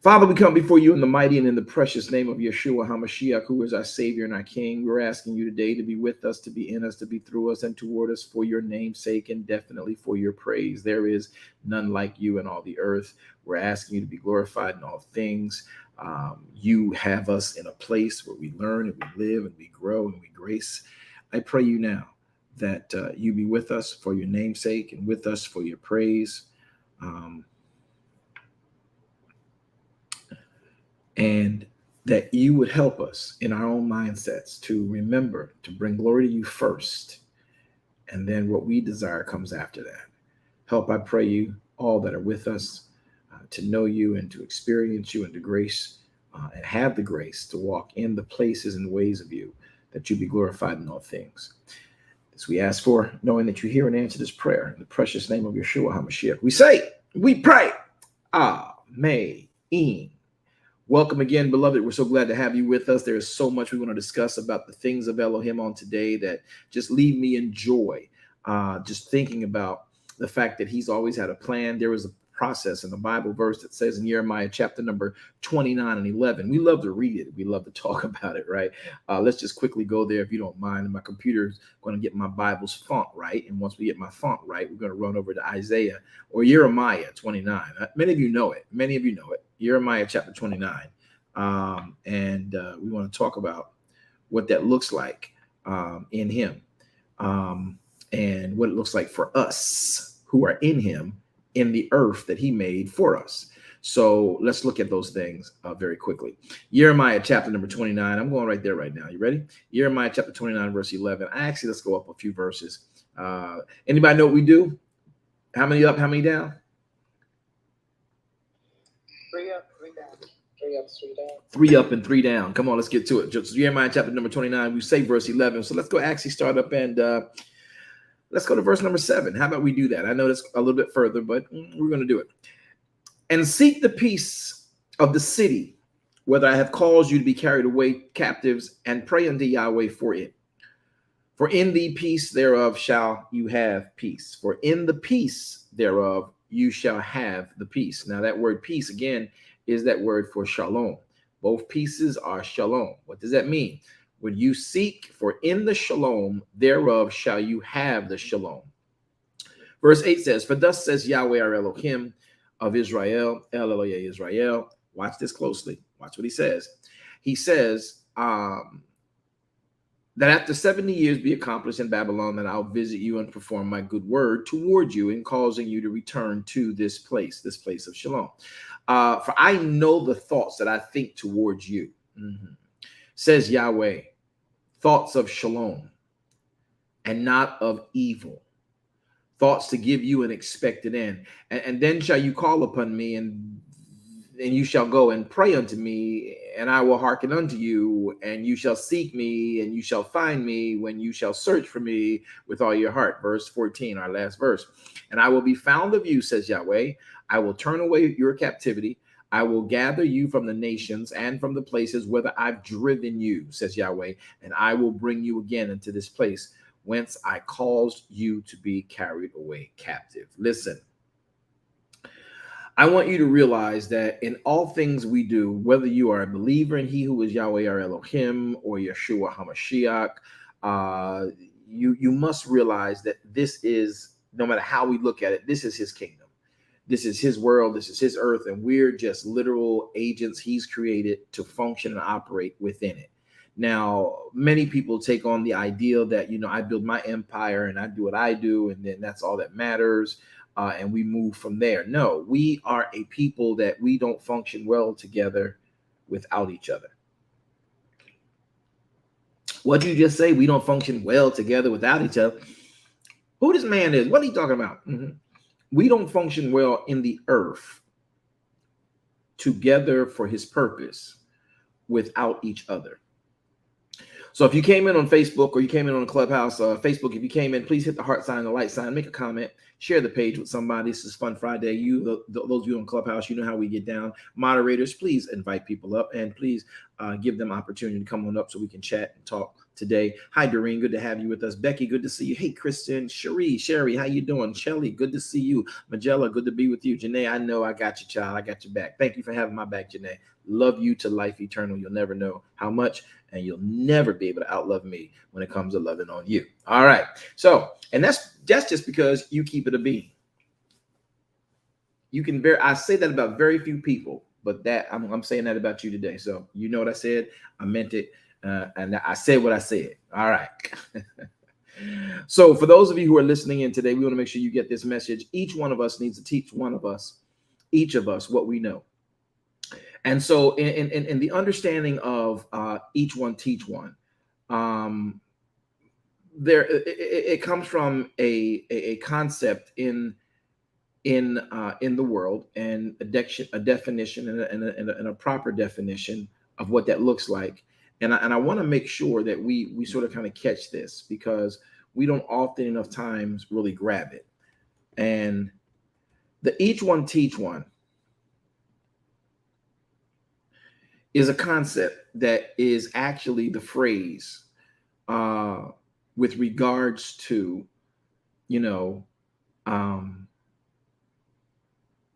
Father, we come before you in the mighty and in the precious name of Yeshua HaMashiach, who is our Savior and our King. We're asking you today to be with us, to be in us, to be through us, and toward us for your name's sake and definitely for your praise. There is none like you in all the earth. We're asking you to be glorified in all things. You have us in a place where we learn and we live and we grow and we grace. I pray you now that you be with us for your name's sake and with us for your praise. And that you would help us in our own mindsets to remember to bring glory to you first, and then what we desire comes after that. Help, I pray you, all that are with us to know you and to experience you and to grace and have the grace to walk in the places and ways of you, that you be glorified in all things. This we ask for, knowing that you hear and answer this prayer in the precious name of Yeshua HaMashiach. We say, we pray, Amen. Welcome again, beloved. We're so glad to have you with us. There is so much we want to discuss about the things of Elohim on today that just leave me in joy. Just thinking about the fact that he's always had a plan. There was a process in the Bible verse that says in Jeremiah chapter number 29 and 11. We love to read it. We love to talk about it, right? Let's just quickly go there if you don't mind. And my computer's going to get my Bible's font right. And once we get my font right, we're going to run over to Isaiah or Jeremiah 29. Many of you know it. Many of you know it. Jeremiah chapter 29. And we want to talk about what that looks like in him and what it looks like for us who are in him in the earth that he made for us. So let's look at those things very quickly. Jeremiah chapter number 29. I'm going right there right now. You ready? Jeremiah chapter 29, verse 11. Let's go up a few verses. Anybody know what we do? How many up? How many down? 3 up, 3 down. 3 up, 3 down. 3 up and 3 down. Come on, let's get to it. Just Jeremiah chapter number 29. We say verse 11. So let's go actually start up and let's go to verse number 7. How about we do that? I know that's a little bit further, but we're going to do it. And seek the peace of the city, whether I have caused you to be carried away captives, and pray unto Yahweh for it. For in the peace thereof shall you have peace. For in the peace thereof you shall have the peace. Now that word peace, again, is that word for shalom. Both pieces are shalom. What does that mean? When you seek, for in the shalom thereof shall you have the shalom. Verse 8 says, for thus says Yahweh our Elohim of Israel, El Elohe Israel. Watch this closely. Watch what he says. He says that after 70 years be accomplished in Babylon, that I'll visit you and perform my good word toward you in causing you to return to this place of shalom. For I know the thoughts that I think towards you, says Yahweh, thoughts of shalom and not of evil, thoughts to give you an expected end. And then shall you call upon me, and you shall go and pray unto me, and I will hearken unto you, and you shall seek me, and you shall find me when you shall search for me with all your heart. Verse 14, our last verse. And I will be found of you, says Yahweh. I will turn away your captivity. I will gather you from the nations and from the places whither I've driven you, says Yahweh, and I will bring you again into this place whence I caused you to be carried away captive. Listen, I want you to realize that in all things we do, whether you are a believer in he who is Yahweh our Elohim or Yeshua HaMashiach, you must realize that this is, no matter how we look at it, this is his kingdom. This is his world. This is his earth. And we're just literal agents he's created to function and operate within it. Now, many people take on the ideal that, I build my empire and I do what I do, and then that's all that matters. And we move from there. No, we are a people that we don't function well together without each other. What did you just say? We don't function well together without each other. Who this man is? What are you talking about? We don't function well in the earth together for his purpose without each other. So if you came in on Facebook or you came in on Clubhouse, Facebook, if you came in, please hit the heart sign, the light sign, make a comment, share the page with somebody. This is Fun Friday. Those of you on Clubhouse, you know how we get down. Moderators, please invite people up and please give them opportunity to come on up so we can chat and talk today. Hi, Doreen. Good to have you with us. Becky, good to see you. Hey, Kristen, Sherry, how you doing? Shelly, good to see you. Magella, good to be with you. Janae, I know I got you, child. I got your back. Thank you for having my back, Janae. Love you to life eternal. You'll never know how much, and you'll never be able to outlove me when it comes to loving on you. All right. So, and that's just because you keep it a being. You can I say that about very few people, but that I'm saying that about you today. So you know what I said, I meant it, and I said what I said. All right. So for those of you who are listening in today, we want to make sure you get this message. Each one of us needs to teach each of us what we know. And so in the understanding of each one teach one, it comes from a concept in the world, and a definition and a proper definition of what that looks like. And I want to make sure that we sort of kind of catch this, because we don't often enough times really grab it. And the each one teach one is a concept that is actually the phrase with regards to,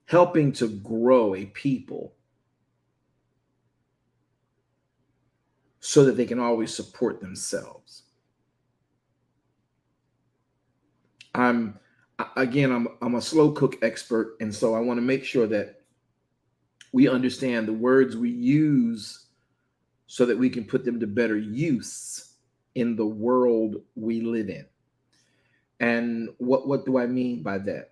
helping to grow a people so that they can always support themselves. I'm a slow cook expert, and so I want to make sure that we understand the words we use so that we can put them to better use in the world we live in. And what do I mean by that?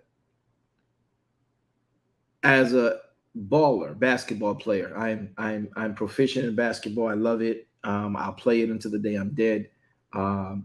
As a basketball player, I'm proficient in basketball. I love it. I'll play it until the day I'm dead, no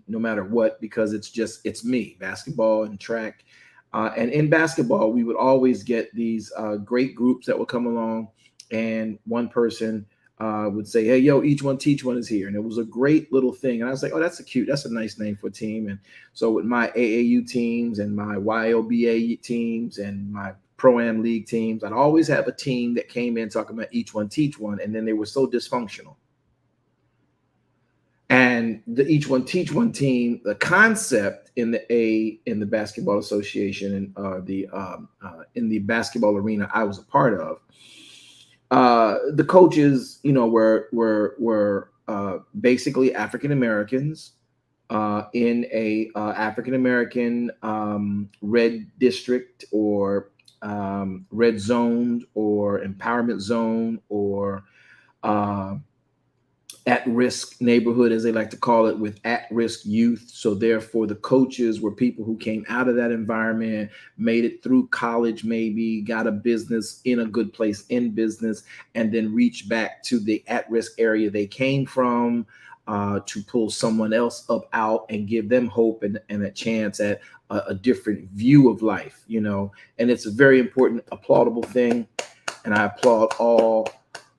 matter what, because it's me, basketball and track. And in basketball, we would always get these great groups that would come along, and one person would say, "Hey, yo, each one teach one is here," and it was a great little thing. And I was like, "Oh, that's a nice name for a team." And so with my AAU teams and my YOBA teams and my Pro-Am League teams, I'd always have a team that came in talking about each one teach one, and then they were so dysfunctional. And the each one teach one team, the concept in the basketball association and in the basketball arena I was a part of, the coaches, were basically African Americans in a African American red district, or red zone, or empowerment zone, or at-risk neighborhood, as they like to call it, with at-risk youth. So therefore, the coaches were people who came out of that environment, made it through college, maybe got a business in a good place in business, and then reached back to the at-risk area they came from to pull someone else up out and give them hope and a chance at a different view of life, and it's a very important, applaudable thing. And I applaud all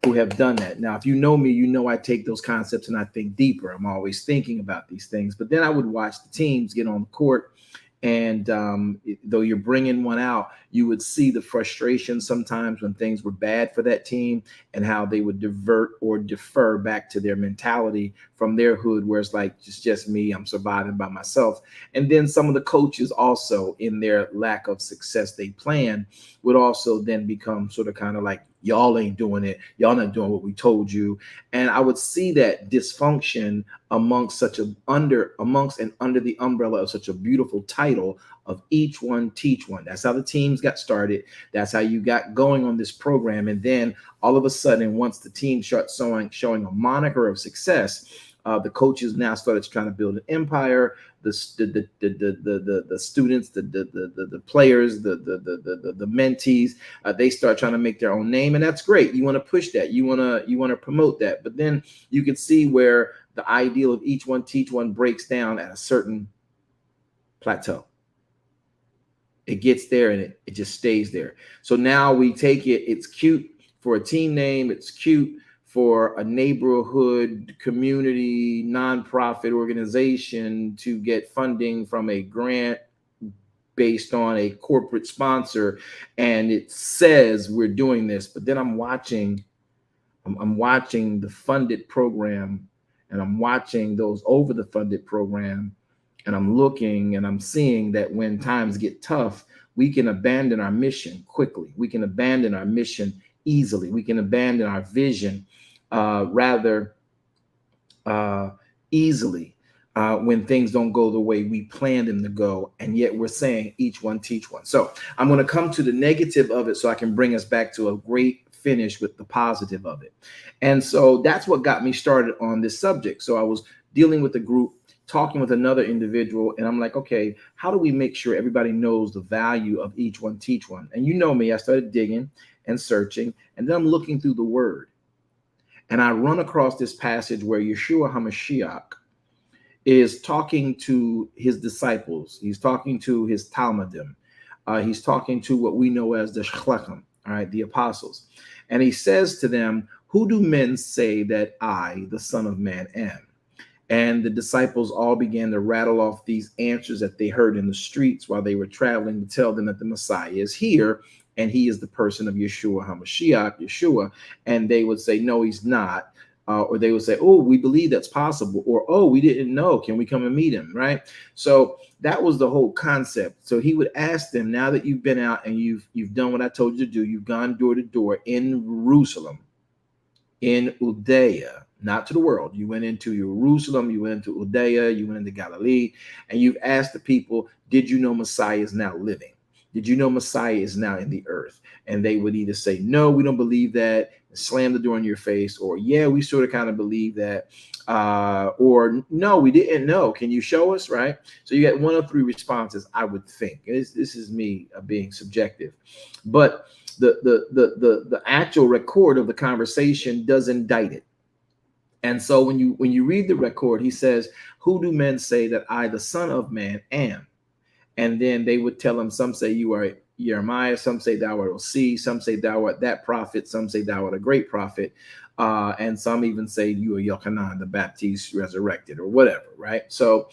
who have done that. Now, if you know me, I take those concepts and I think deeper. I'm always thinking about these things. But then I would watch the teams get on the court, and though you're bringing one out, you would see the frustration sometimes when things were bad for that team, and how they would divert or defer back to their mentality from their hood, where it's like, it's just me, I'm surviving by myself. And then some of the coaches also, in their lack of success they planned, would also then become sort of kind of like, y'all ain't doing it, y'all not doing what we told you. And I would see that dysfunction amongst and under the umbrella of such a beautiful title of each one teach one. That's how the teams got started. That's how you got going on this program. And then all of a sudden, once the team starts showing a moniker of success, the coaches now started trying to build an empire. The students, the players, the mentees, they start trying to make their own name, and that's great. You want to push that, you want to promote that, but then you can see where the ideal of each one teach one breaks down at a certain plateau. It gets there and it just stays there. So now we take it. It's cute for a team name. It's cute for a neighborhood, community, nonprofit organization to get funding from a grant based on a corporate sponsor, and it says we're doing this. But then I'm watching the funded program, and I'm watching those over the funded program, and I'm looking and I'm seeing that when times get tough, we can abandon our mission quickly. We can abandon our mission easily. We can abandon our vision rather easily when things don't go the way we planned them to go. And yet we're saying each one teach one. So I'm going to come to the negative of it so I can bring us back to a great finish with the positive of it. And so that's what got me started on this subject. So I was dealing with a group, talking with another individual, and I'm like, okay, how do we make sure everybody knows the value of each one teach one? And you know me, I started digging and searching, and then I'm looking through the word. And I run across this passage where Yeshua HaMashiach is talking to his disciples. He's talking to his Talmudim. He's talking to what we know as the Shlechem, all right, the apostles. And he says to them, who do men say that I, the Son of Man, am? And the disciples all began to rattle off these answers that they heard in the streets while they were traveling to tell them that the Messiah is here and he is the person of Yeshua HaMashiach, Yeshua. And they would say, no, he's not. Or they would say, oh, we believe that's possible. Or, oh, we didn't know. Can we come and meet him? Right. So that was the whole concept. So he would ask them, now that you've been out and you've done what I told you to do, you've gone door to door in Jerusalem, in Judea, not to the world. You went into Jerusalem, you went into Judea, you went into Galilee, and you've asked the people, did you know Messiah is now living? Did you know Messiah is now in the earth? And they would either say, no, we don't believe that, slam the door in your face, or yeah, we sort of kind of believe that, or no, we didn't know. Can you show us? Right? So you get one of three responses, I would think. This is me being subjective, but the actual record of the conversation does indict it. And so when you read the record, he says, who do men say that I, the Son of Man, am? And then they would tell him, some say you are Jeremiah, some say thou art Osee, some say thou art that prophet, some say thou art a great prophet, and some even say you are Yochanan the Baptist resurrected or whatever, right? So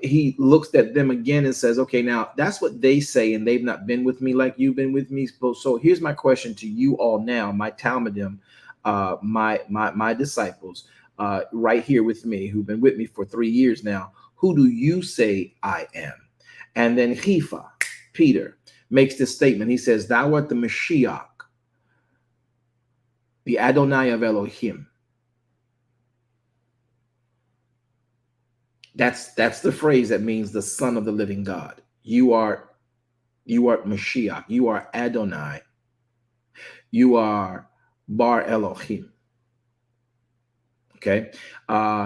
he looks at them again and says, okay, now that's what they say, and they've not been with me like you've been with me. So here's my question to you all now, my Talmudim, my disciples, right here with me, who've been with me for 3 years now. Who do you say I am? And then Kepha, Peter, makes this statement. He says, thou art the Mashiach, the Adonai of Elohim. That's the phrase that means the Son of the living God. You are Mashiach. You are Adonai. You are Bar Elohim. Okay,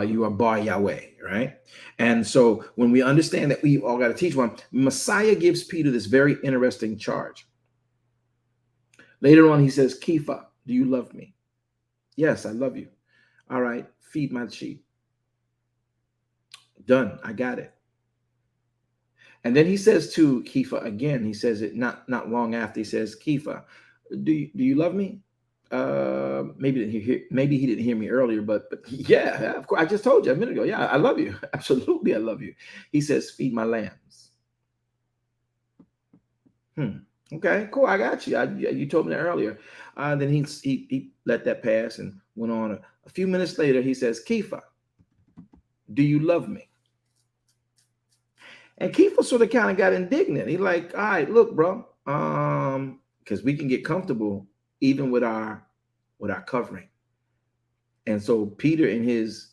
you are Bar Yahweh, right? And so when we understand that we all got to teach one, Messiah gives Peter this very interesting charge. Later on, he says, Kepha, do you love me? Yes, I love you. All right, feed my sheep. Done, I got it. And then he says to Kepha again, he says it not long after, he says, Kepha, do you love me? Maybe he didn't hear me earlier, but yeah, of course, I just told you a minute ago. Yeah, I love you. Absolutely, I love you. He says, feed my lambs. Okay, cool. I got you. You told me that earlier. Then he let that pass and went on. A few minutes later, he says, Kepha, do you love me? And Kepha sort of kind of got indignant. He's like, all right, look, bro, because we can get comfortable even with our covering. And so Peter, in his,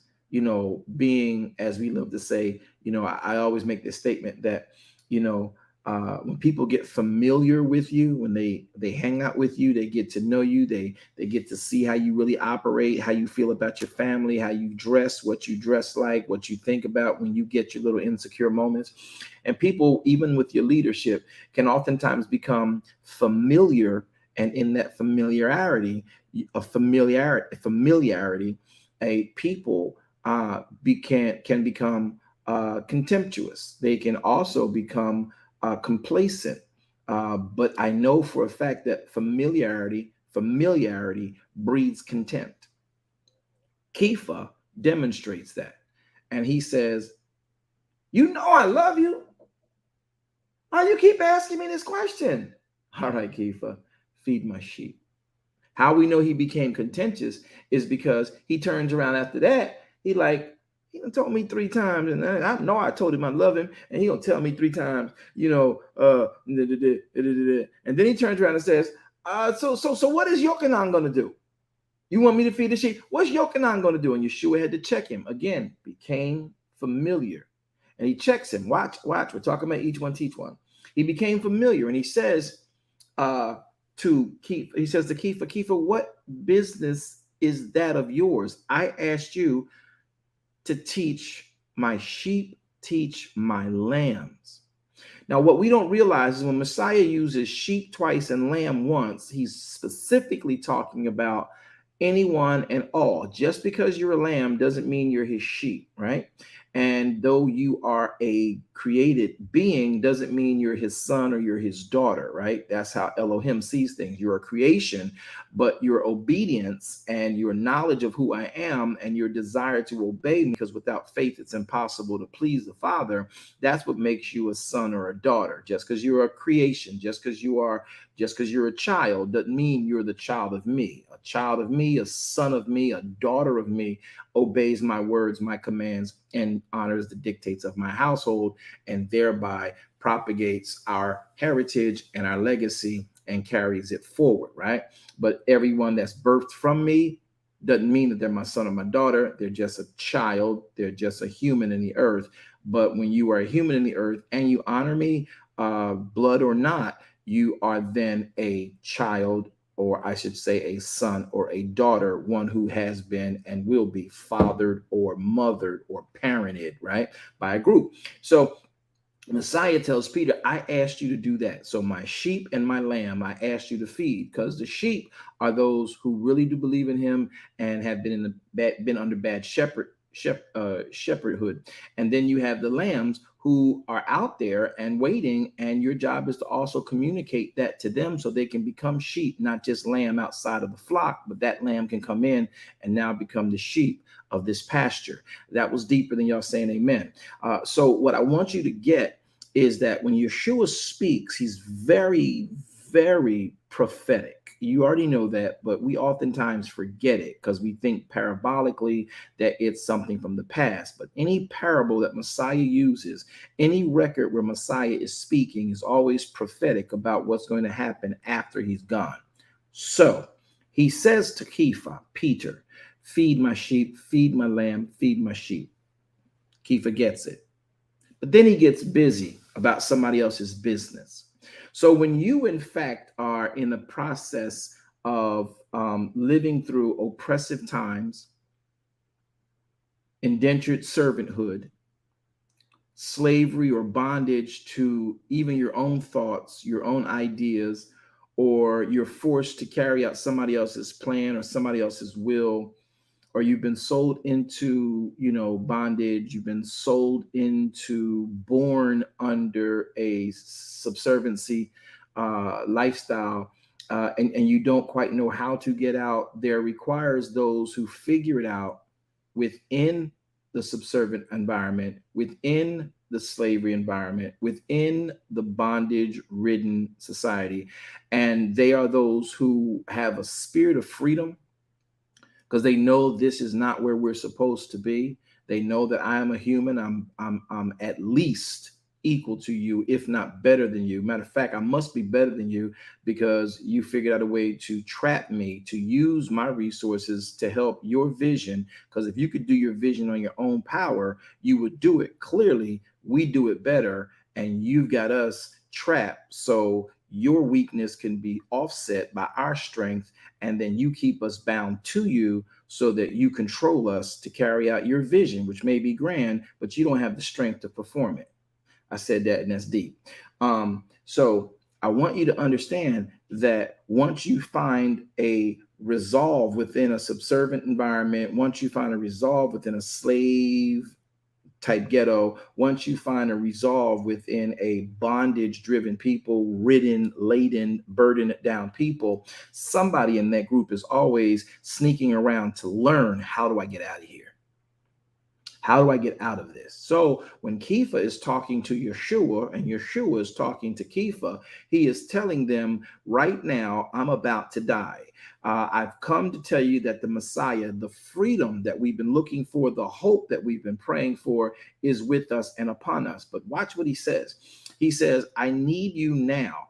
being, as we love to say, I always make this statement that, when people get familiar with you, when they hang out with you, they get to know you, they get to see how you really operate, how you feel about your family, how you dress, what you dress like, what you think about when you get your little insecure moments. And people, even with your leadership, can oftentimes become familiar. And in that familiarity, people can become contemptuous. They can also become complacent. But I know for a fact that familiarity breeds contempt. Kepha demonstrates that. And he says, I love you. Why you keep asking me this question? All right, Kepha, feed my sheep. How we know he became contentious is because he turns around after that He like, he done told me 3 times, and I know I told him I love him, and he gonna tell me 3 times, and then he turns around and says, so what is Yochanan gonna do? You want me to feed the sheep? What's Yochanan going to do? And Yeshua had to check him. Again, became familiar. And he checks him. Watch. We're talking about each one, teach one. He became familiar. And he says to Kepha, what business is that of yours? I asked you to teach my sheep, teach my lambs. Now, what we don't realize is when Messiah uses sheep twice and lamb once, he's specifically talking about anyone and all. Just because you're a lamb doesn't mean you're his sheep, right? And though you are a created being, doesn't mean you're his son or you're his daughter, right? That's how Elohim sees things. You're a creation, but your obedience and your knowledge of who I am and your desire to obey me, because without faith, it's impossible to please the Father. That's what makes you a son or a daughter. Just because you're a creation, just because you're a child, doesn't mean you're the child of me. A child of me, a son of me, a daughter of me obeys my words, my commands, and honors the dictates of my household, and thereby propagates our heritage and our legacy and carries it forward, right? But everyone that's birthed from me doesn't mean that they're my son or my daughter. They're just a child. They're just a human in the earth. But when you are a human in the earth and you honor me, blood or not, you are then a child, or I should say a son or a daughter, one who has been and will be fathered or mothered or parented, right, by a group. So Messiah tells Peter, I asked you to do that. So my sheep and my lamb, I asked you to feed, because the sheep are those who really do believe in him and have been under bad shepherdhood. And then you have the lambs who are out there and waiting, and your job is to also communicate that to them so they can become sheep, not just lamb outside of the flock, but that lamb can come in and now become the sheep of this pasture. That was deeper than y'all saying amen. So what I want you to get is that when Yeshua speaks, he's very, very prophetic. You already know that, but we oftentimes forget it because we think parabolically that it's something from the past. But any parable that Messiah uses, any record where Messiah is speaking, is always prophetic about what's going to happen after he's gone. So he says to Kepha, Peter, feed my sheep, feed my lamb, feed my sheep. Kepha gets it. But then he gets busy about somebody else's business. So when you, in fact, are in the process of living through oppressive times, indentured servanthood, slavery or bondage to even your own thoughts, your own ideas, or you're forced to carry out somebody else's plan or somebody else's will, or you've been sold into, bondage, you've been sold into, born under a subserviency lifestyle, and you don't quite know how to get out, there requires those who figure it out within the subservient environment, within the slavery environment, within the bondage-ridden society. And they are those who have a spirit of freedom, because they know this is not where we're supposed to be. They know that I am a human. I'm at least equal to you, if not better than you. Matter of fact, I must be better than you because you figured out a way to trap me, to use my resources to help your vision. Because if you could do your vision on your own power, you would do it. Clearly, we do it better, and you've got us trapped. So your weakness can be offset by our strength, and then you keep us bound to you so that you control us to carry out your vision, which may be grand, but you don't have the strength to perform it. I said that, and that's deep. So I want you to understand that once you find a resolve within a subservient environment, once you find a resolve within a slave type ghetto, once you find a resolve within a bondage driven people, ridden, laden, burdened down people, somebody in that group is always sneaking around to learn, how do I get out of here? How do I get out of this? So when Kepha is talking to Yeshua and Yeshua is talking to Kepha, he is telling them, right now, I'm about to die. I've come to tell you that the Messiah, the freedom that we've been looking for, the hope that we've been praying for is with us and upon us. But watch what he says. He says, I need you now,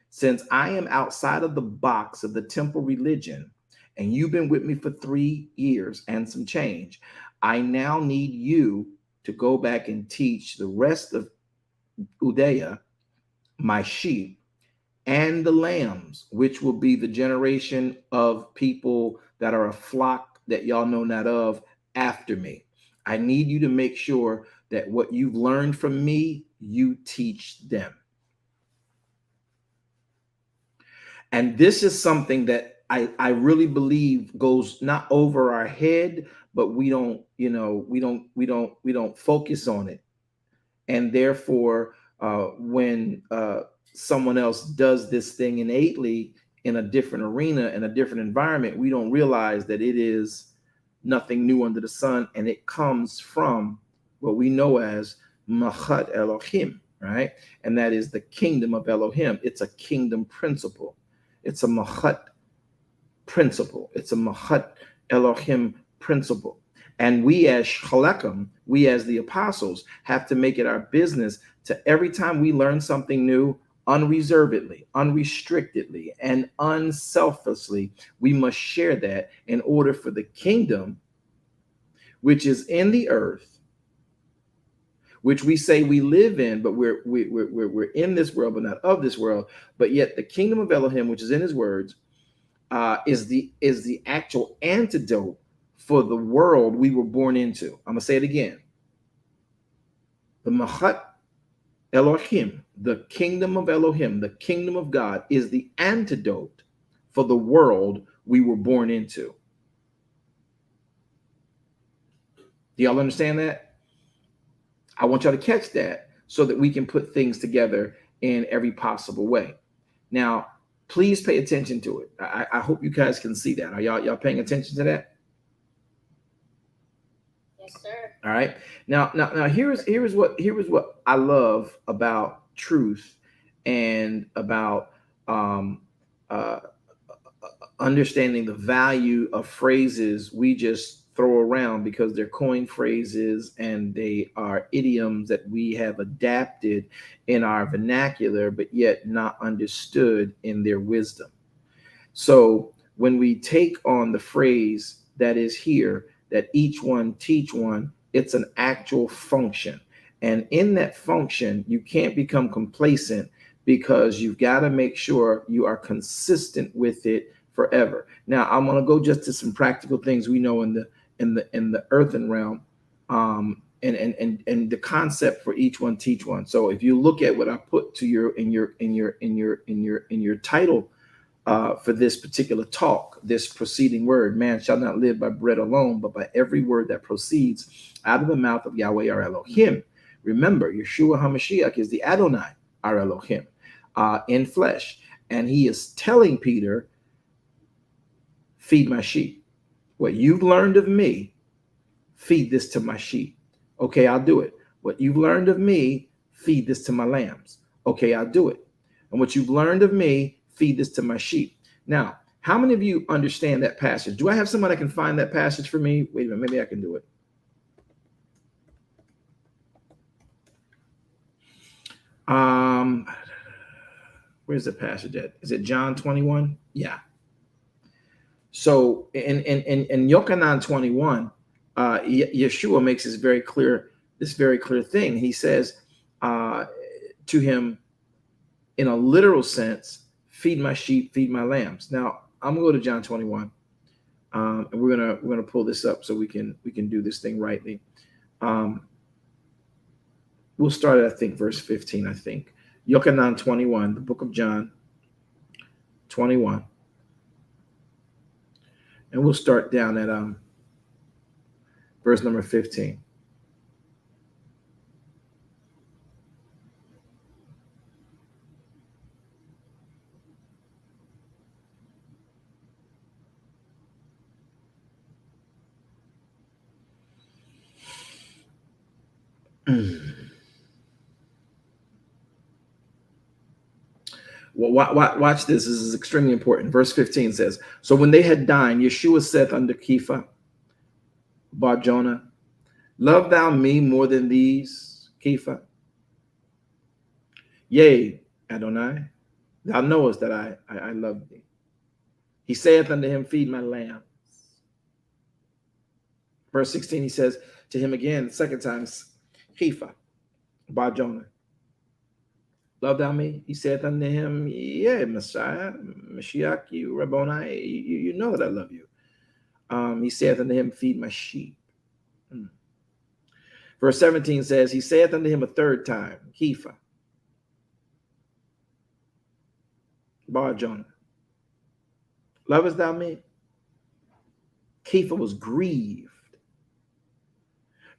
since I am outside of the box of the temple religion, and you've been with me for 3 years and some change. I now need you to go back and teach the rest of Udea, my sheep, and the lambs, which will be the generation of people that are a flock that y'all know not of after me. I need you to make sure that what you've learned from me, you teach them. And this is something that I really believe goes not over our head, but we don't focus on it. And therefore, when someone else does this thing innately in a different arena, in a different environment, we don't realize that it is nothing new under the sun, and it comes from what we know as Machat Elohim, right? And that is the kingdom of Elohim. It's a kingdom principle. It's a Machat principle. It's a Machat Elohim principle. And we as Shalekim, we as the apostles, have to make it our business to every time we learn something new, unreservedly, unrestrictedly, and unselfishly, we must share that in order for the kingdom, which is in the earth, which we say we live in, but we're in this world, but not of this world. But yet the kingdom of Elohim, which is in his words, is the actual antidote for the world we were born into. I'm gonna say it again. The Machat Elohim, the kingdom of Elohim, the kingdom of God, is the antidote for the world we were born into. Do y'all understand that? I want y'all to catch that so that we can put things together in every possible way. Now, please pay attention to it. I hope you guys can see that. Are y'all paying attention to that? Yes, sir. All right. Now here's what I love about truth and about understanding the value of phrases we just throw around because they're coined phrases and they are idioms that we have adapted in our vernacular, but yet not understood in their wisdom. So when we take on the phrase that is here, that each one teach one, it's an actual function. And in that function, you can't become complacent because you've got to make sure you are consistent with it forever. Now, I'm going to go just to some practical things we know in the earthen realm, and the concept for each one teach one. So if you look at what I put to your in your title for this particular talk, this preceding word, man shall not live by bread alone, but by every word that proceeds out of the mouth of Yahweh our Elohim. Remember, Yeshua HaMashiach is the Adonai, our Elohim, in flesh. And he is telling Peter, feed my sheep. What you've learned of me, feed this to my sheep. Okay, I'll do it. What you've learned of me, feed this to my lambs. Okay, I'll do it. And what you've learned of me, feed this to my sheep. Now, how many of you understand that passage? Do I have someone that can find that passage for me? Wait a minute, maybe I can do it. Where's the passage at? Is it John 21? Yeah. So in Yochanan 21, Yeshua makes this very clear thing. He says to him, in a literal sense, feed my sheep, feed my lambs. Now I'm gonna go to John 21, and we're gonna pull this up so we can do this thing rightly. We'll start at, I think, verse 15. I think Yochanan 21, the book of John 21. And we'll start down at verse number 15. Well, watch this. This is extremely important. Verse 15 says, so when they had dined, Yeshua saith unto Kepha, Bar Jonah, love thou me more than these, Kepha? Yea, Adonai, thou knowest that I love thee. He saith unto him, feed my lambs. Verse 16, he says to him again, the second time, Kepha, Bar Jonah, love thou me? He saith unto him, yeah, Messiah, Mashiach, you, Rabboni, you know that I love you. He saith unto him, feed my sheep. Verse 17 says, he saith unto him a third time, Kepha, Bar Jonah, lovest thou me? Kepha was grieved,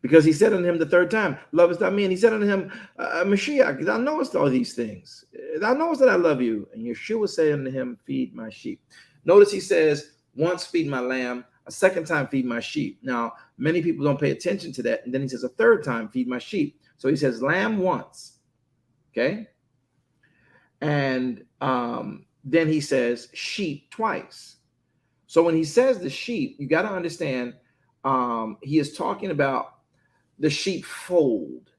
because he said unto him the third time, lovest thou me? And he said unto him, Mashiach, thou knowest all these things. Thou knowest that I love you. And Yeshua said unto him, feed my sheep. Notice he says, once feed my lamb, a second time feed my sheep. Now, many people don't pay attention to that. And then he says a third time, feed my sheep. So he says lamb once, okay? And then he says sheep twice. So when he says the sheep, you got to understand, he is talking about the sheepfold.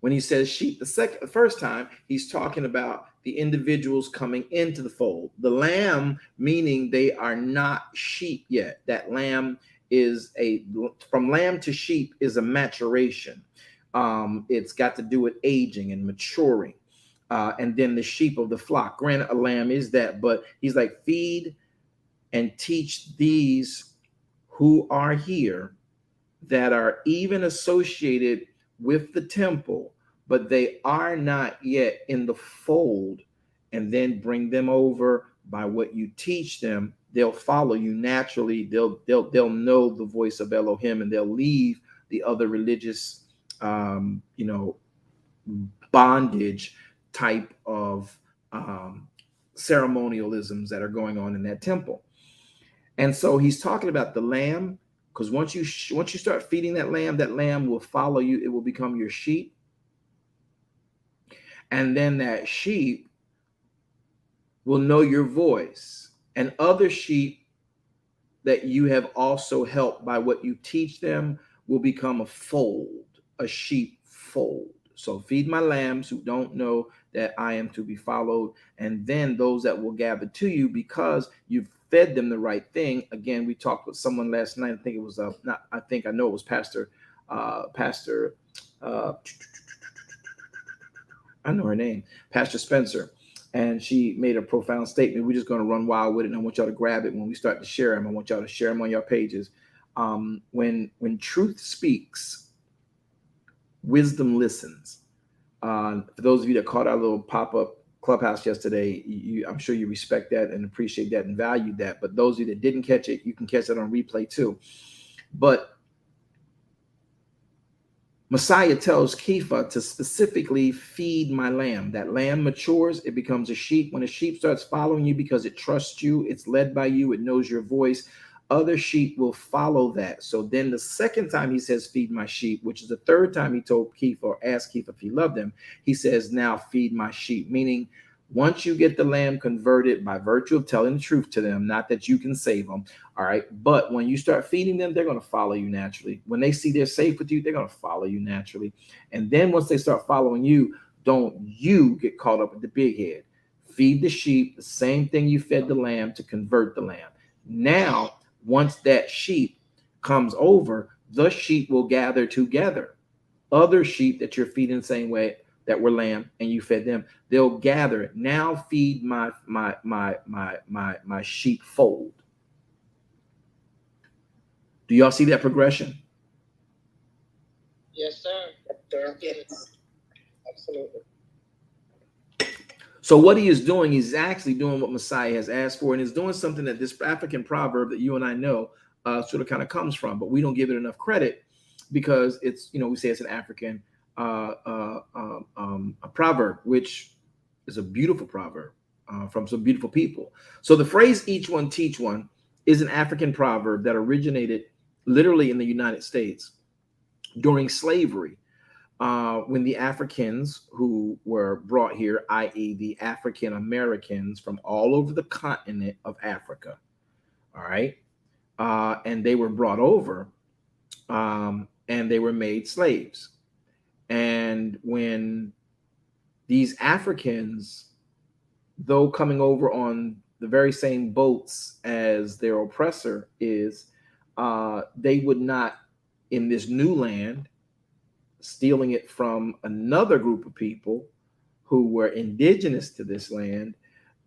When he says sheep the first time, he's talking about the individuals coming into the fold. The lamb, meaning they are not sheep yet. That lamb is from lamb to sheep is a maturation. It's got to do with aging and maturing. And then the sheep of the flock. Granted, a lamb is that, but he's like, feed and teach these who are here that are even associated with the temple, but they are not yet in the fold, and then bring them over by what you teach them. They'll follow you naturally. They'll know the voice of Elohim, and they'll leave the other religious, bondage type of ceremonialisms that are going on in that temple. And so he's talking about the lamb, because once you start feeding that lamb will follow you. It will become your sheep. And then that sheep will know your voice. And other sheep that you have also helped by what you teach them will become a fold, a sheep fold. So feed my lambs who don't know that I am to be followed. And then those that will gather to you because you've fed them the right thing. Again, we talked with someone last night. I think it was it was Pastor I know her name, Pastor Spencer. And she made a profound statement. We're just going to run wild with it. And I want y'all to grab it when we start to share them. I want y'all to share them on your pages. When truth speaks, wisdom listens. For those of you that caught our little pop-up clubhouse yesterday, I'm sure you respect that and appreciate that and value that. But those of you that didn't catch it, you can catch it on replay too. But Messiah tells Kepha to specifically feed my lamb. That lamb matures, it becomes a sheep. When a sheep starts following you because it trusts you, it's led by you, it knows your voice, other sheep will follow that. So then the second time he says, feed my sheep, which is the third time he told Kepha or asked Kepha if he loved him, he says, now feed my sheep. Meaning, once you get the lamb converted by virtue of telling the truth to them, not that you can save them, all right? But when you start feeding them, they're going to follow you naturally. When they see they're safe with you, they're going to follow you naturally. And then once they start following you, don't you get caught up with the big head. Feed the sheep the same thing you fed the lamb to convert the lamb. Now, once that sheep comes over, the sheep will gather together. Other sheep that you're feeding the same way that were lamb and you fed them, they'll gather. Now feed my sheep fold. Do y'all see that progression? Yes, sir. Yes. Absolutely. So what he is doing, he's actually doing what Messiah has asked for, and is doing something that this African proverb that you and I know sort of kind of comes from, but we don't give it enough credit because it's, we say it's an African a proverb, which is a beautiful proverb from some beautiful people. So the phrase each one teach one is an African proverb that originated literally in the United States during slavery. when the Africans who were brought here, i.e., the African Americans from all over the continent of Africa, all right, and they were brought over, and they were made slaves. And when these Africans, though coming over on the very same boats as their oppressor is, they would not, in this new land, stealing it from another group of people who were indigenous to this land,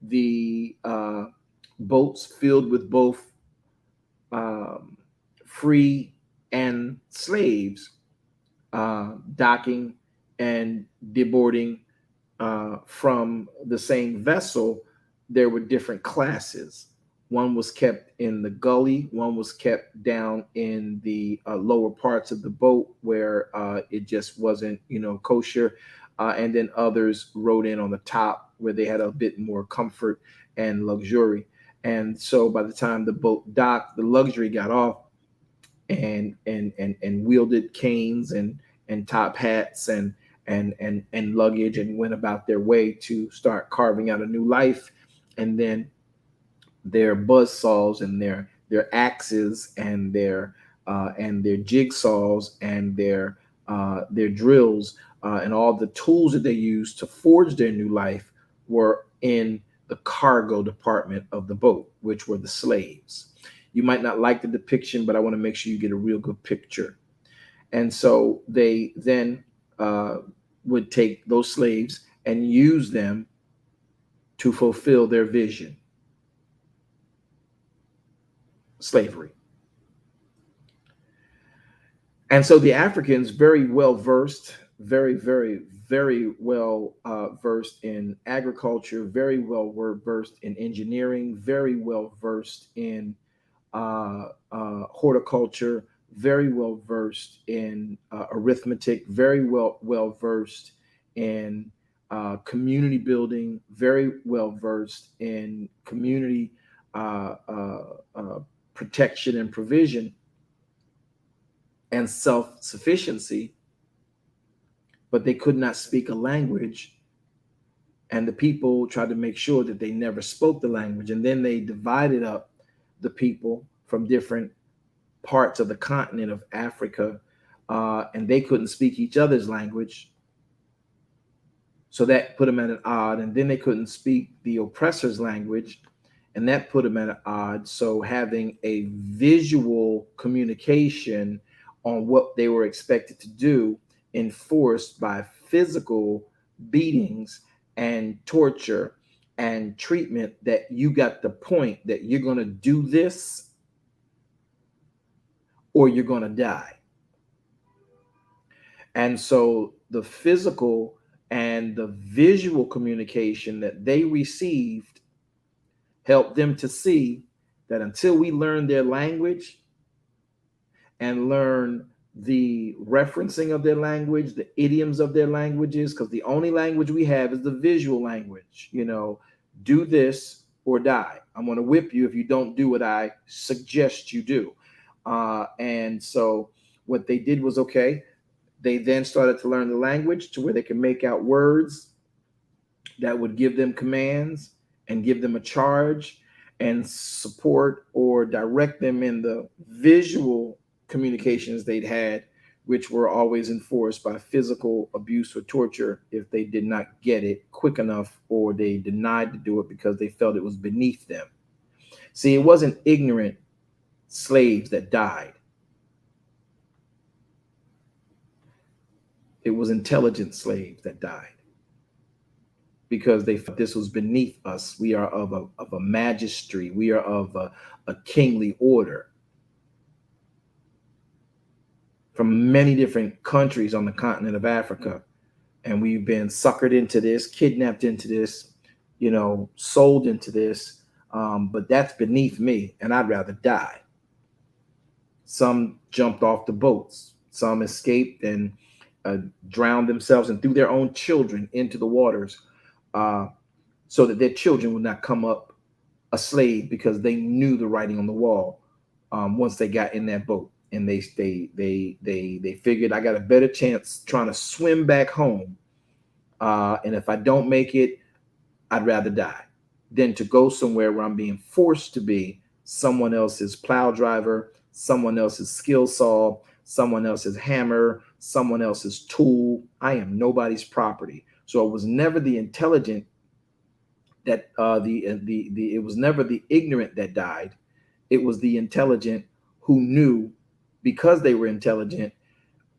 the boats filled with both um, free and slaves docking and deboarding from the same vessel. There were different classes. One was kept in the gully, one was kept down in the lower parts of the boat where it just wasn't, kosher. And then others rode in on the top where they had a bit more comfort and luxury. And so by the time the boat docked, the luxury got off and wielded canes and top hats and luggage and went about their way to start carving out a new life. And then their buzz saws and their axes and their jigsaws and their drills and all the tools that they used to forge their new life were in the cargo department of the boat, which were the slaves. You might not like the depiction, but I want to make sure you get a real good picture. And so they then would take those slaves and use them to fulfill their vision. Slavery. And so the Africans, very well versed, very, very, very well versed in agriculture, very well versed in engineering, very well versed in horticulture, very well versed in arithmetic, very well versed in community building, very well versed in community protection and provision and self-sufficiency, but they could not speak a language. And the people tried to make sure that they never spoke the language. And then they divided up the people from different parts of the continent of Africa, and they couldn't speak each other's language. So that put them at an odd. And then they couldn't speak the oppressor's language, and that put them at an odd. So having a visual communication on what they were expected to do, enforced by physical beatings and torture and treatment, that you got the point that you're going to do this or you're going to die. And so the physical and the visual communication that they received helped them to see that until we learn their language and learn the referencing of their language, the idioms of their languages, because the only language we have is the visual language. Do this or die. I'm going to whip you if you don't do what I suggest you do. And so what they did was, okay, they then started to learn the language to where they can make out words that would give them commands and give them a charge and support or direct them in the visual communications they'd had, which were always enforced by physical abuse or torture if they did not get it quick enough or they denied to do it because they felt it was beneath them. See, it wasn't ignorant slaves that died. It was intelligent slaves that died because they felt this was beneath us. We are of a magistry. We are of a kingly order. From many different countries on the continent of Africa. And we've been suckered into this, kidnapped into this, sold into this. But that's beneath me, and I'd rather die. Some jumped off the boats. Some escaped and drowned themselves and threw their own children into the waters so that their children would not come up a slave, because they knew the writing on the wall once they got in that boat. and they figured I got a better chance trying to swim back home, and if I don't make it, I'd rather die than to go somewhere where I'm being forced to be someone else's plow driver, someone else's skill saw, someone else's hammer, someone else's tool. I am nobody's property. So it was never the intelligent that it was never the ignorant that died. It was the intelligent who knew, because they were intelligent,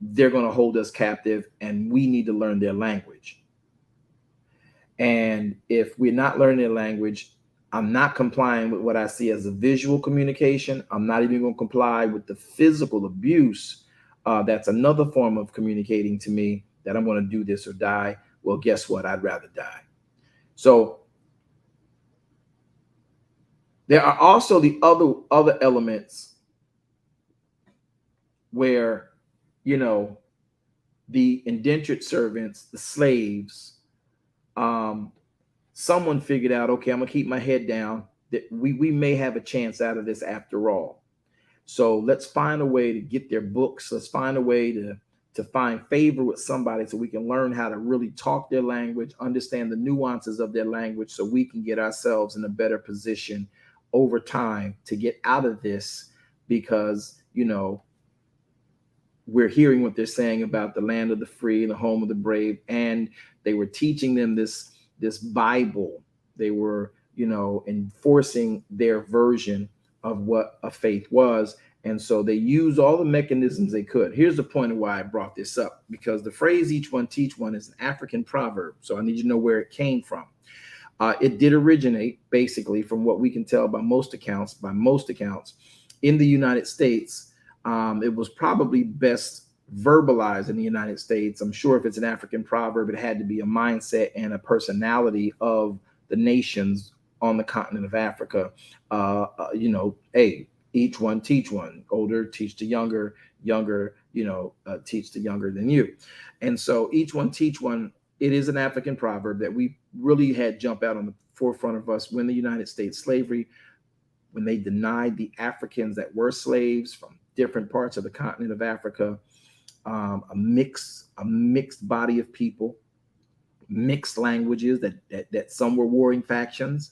they're going to hold us captive and we need to learn their language. And if we're not learning their language, I'm not complying with what I see as a visual communication. I'm not even going to comply with the physical abuse. That's another form of communicating to me that I'm going to do this or die. Well, guess what? I'd rather die. So there are also the other elements where, you know, the indentured servants, the slaves, someone figured out, okay, I'm gonna keep my head down, that we may have a chance out of this after all. So let's find a way to get their books. Let's find a way to find favor with somebody so we can learn how to really talk their language, understand the nuances of their language, so we can get ourselves in a better position over time to get out of this, because, you know, we're hearing what they're saying about the land of the free, the home of the brave, and they were teaching them this Bible. They were, you know, enforcing their version of what a faith was. And so they used all the mechanisms they could. Here's the point of why I brought this up, because the phrase "each one teach one" is an African proverb. So I need you to know where it came from. It did originate, basically, from what we can tell by most accounts, in the United States. It was probably best verbalized in the United States. I'm sure if it's an African proverb, it had to be a mindset and a personality of the nations on the continent of Africa. You know, hey, each one teach one. Older teach the younger, younger, you know, teach the younger than you. And so each one teach one. It is an African proverb that we really had jump out on the forefront of us when the United States slavery, when they denied the Africans that were slaves from different parts of the continent of Africa, a mixed body of people, mixed languages, that some were warring factions,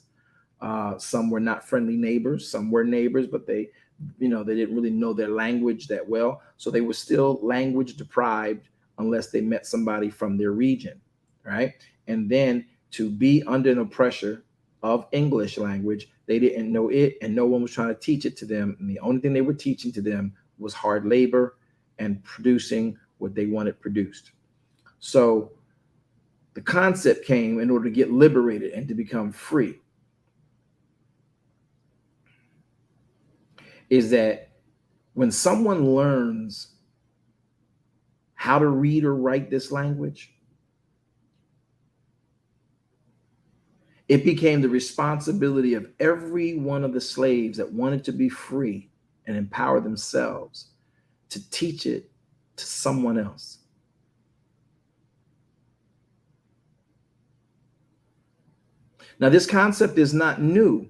some were not friendly neighbors, some were neighbors, but they, you know, they didn't really know their language that well, so they were still language deprived unless they met somebody from their region, right? And then to be under the pressure of English language, they didn't know it, and no one was trying to teach it to them. And the only thing they were teaching to them was hard labor and producing what they wanted produced. So the concept came in order to get liberated and to become free, is that when someone learns how to read or write this language, it became the responsibility of every one of the slaves that wanted to be free and empower themselves to teach it to someone else. Now, this concept is not new.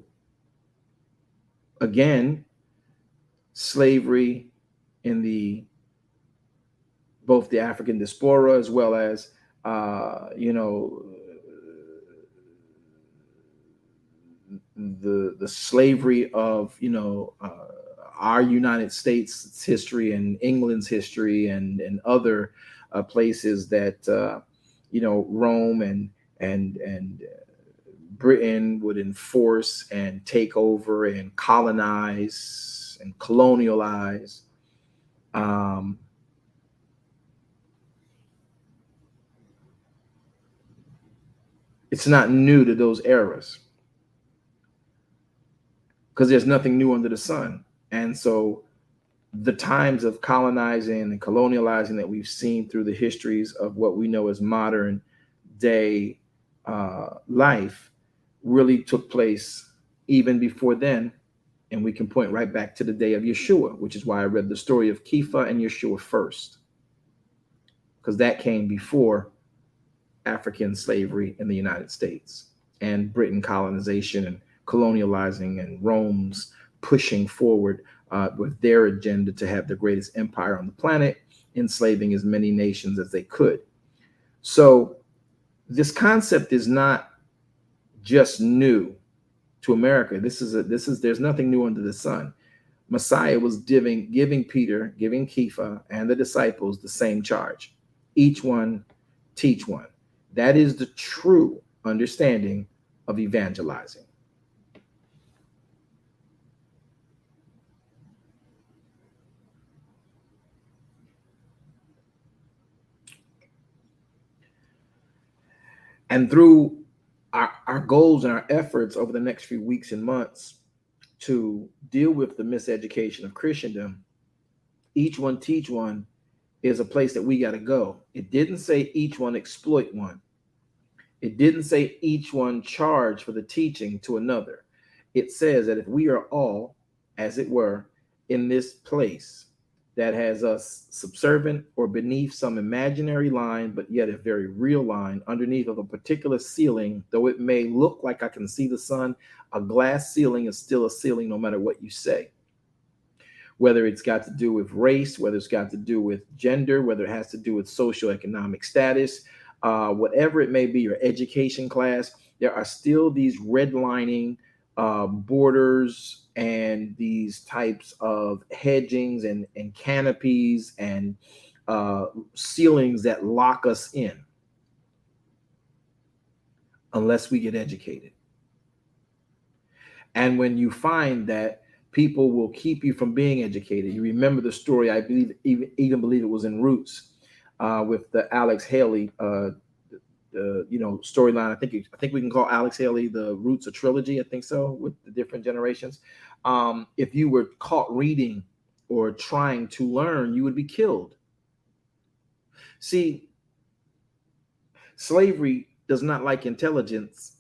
Again, slavery in both the African diaspora, as well as, you know, the slavery of, you know, our United States history and England's history and other places that, you know, Rome and Britain would enforce and take over and colonize and colonialize. It's not new to those eras, because there's nothing new under the sun. And so the times of colonizing and colonializing that we've seen through the histories of what we know as modern day life really took place even before then. And we can point right back to the day of Yeshua, which is why I read the story of Kepha and Yeshua first, because that came before African slavery in the United States and Britain colonization and colonializing and Rome's pushing forward with their agenda to have the greatest empire on the planet, enslaving as many nations as they could. So this concept is not just new to America. There's nothing new under the sun. Messiah was giving Peter, giving Kepha and the disciples the same charge. Each one teach one. That is the true understanding of evangelizing. And through our goals and our efforts over the next few weeks and months to deal with the miseducation of Christendom, each one teach one is a place that we got to go. It didn't say each one exploit one. It didn't say each one charge for the teaching to another. It says that if we are all, as it were, in this place that has us subservient or beneath some imaginary line, but yet a very real line underneath of a particular ceiling, though it may look like I can see the sun, a glass ceiling is still a ceiling no matter what you say. Whether it's got to do with race, whether it's got to do with gender, whether it has to do with socioeconomic status, whatever it may be, your education class, there are still these redlining borders and these types of hedgings and canopies and ceilings that lock us in unless we get educated. And when you find that people will keep you from being educated, you remember the story, I believe, even believe it was in Roots, with the Alex Haley storyline. I think we can call Alex Haley the Roots a trilogy. I think so, with the different generations. If you were caught reading or trying to learn, you would be killed. See, slavery does not like intelligence,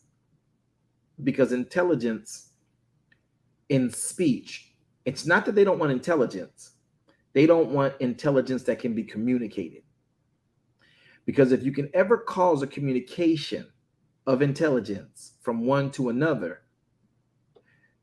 because intelligence in speech, it's not that they don't want intelligence. They don't want intelligence that can be communicated. Because if you can ever cause a communication of intelligence from one to another,